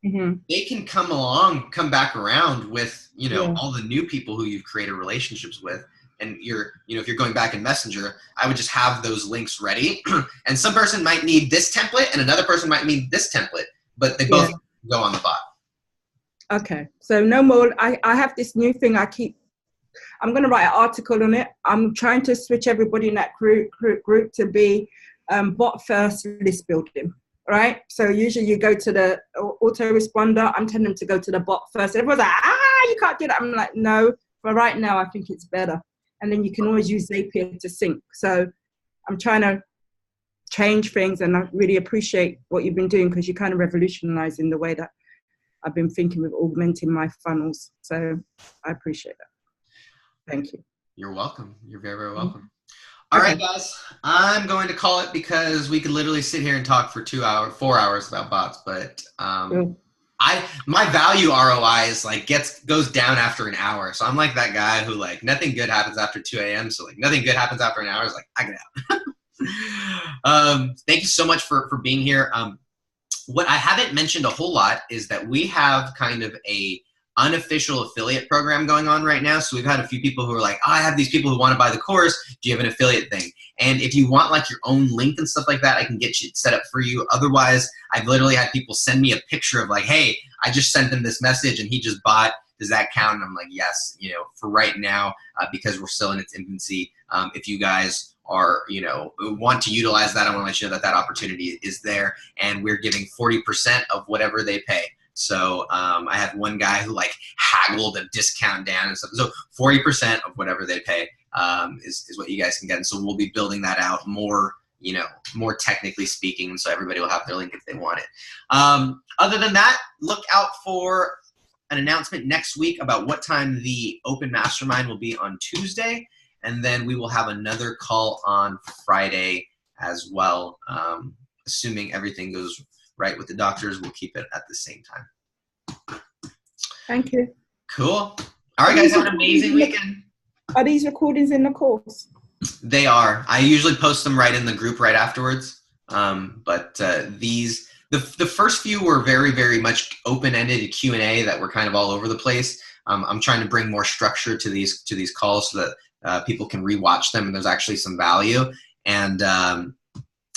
they can come back around with, all the new people who you've created relationships with. And if you're going back in Messenger, I would just have those links ready. And some person might need this template and another person might need this template, but they both go on the bot. Okay. So no more. I have this new thing. I'm going to write an article on it. I'm trying to switch everybody in that group to be bot first list building. Right? So usually you go to the autoresponder. I'm telling them to go to the bot first. And everyone's like, you can't do that. I'm like, no, for right now, I think it's better. And then you can always use Zapier to sync. So I'm trying to change things, and I really appreciate what you've been doing, because you're kind of revolutionizing the way that I've been thinking with augmenting my funnels. So I appreciate that. Thank you. You're welcome. You're very, very welcome. All right, guys, I'm going to call it, because we could literally sit here and talk for 4 hours about bots, but my value ROI is goes down after an hour. So I'm like that guy who nothing good happens after 2 a.m. So nothing good happens after an hour. Is I get out. Thank you so much for being here. What I haven't mentioned a whole lot is that we have kind of a unofficial affiliate program going on right now. So we've had a few people who are like, I have these people who want to buy the course. Do you have an affiliate thing? And if you want your own link and stuff like that, I can get you set up for you. Otherwise, I've literally had people send me a picture of hey, I just sent him this message and he just bought. Does that count? And I'm like, yes, for right now, because we're still in its infancy. If you guys are, want to utilize that, I want to let you know that opportunity is there, and we're giving 40% of whatever they pay. So I had one guy who haggled a discount down and stuff. So 40% of whatever they pay is what you guys can get. And so we'll be building that out more, more technically speaking. And so everybody will have their link if they want it. Other than that, look out for an announcement next week about what time the open mastermind will be on Tuesday. And then we will have another call on Friday as well. Assuming everything goes right with the doctors, we'll keep it at the same time. Thank you. Cool. All right, guys, have an amazing weekend. Are these recordings in the course? They are. I usually post them right in the group right afterwards. But the first few were very, very much open-ended Q&A that were kind of all over the place. I'm trying to bring more structure to these calls so that people can rewatch them and there's actually some value. And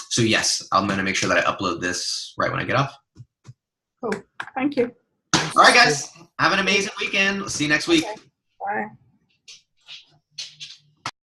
so yes, I'm going to make sure that I upload this right when I get off. Cool. Thank you. All right, guys. Have an amazing weekend. See you next week. Okay. Bye.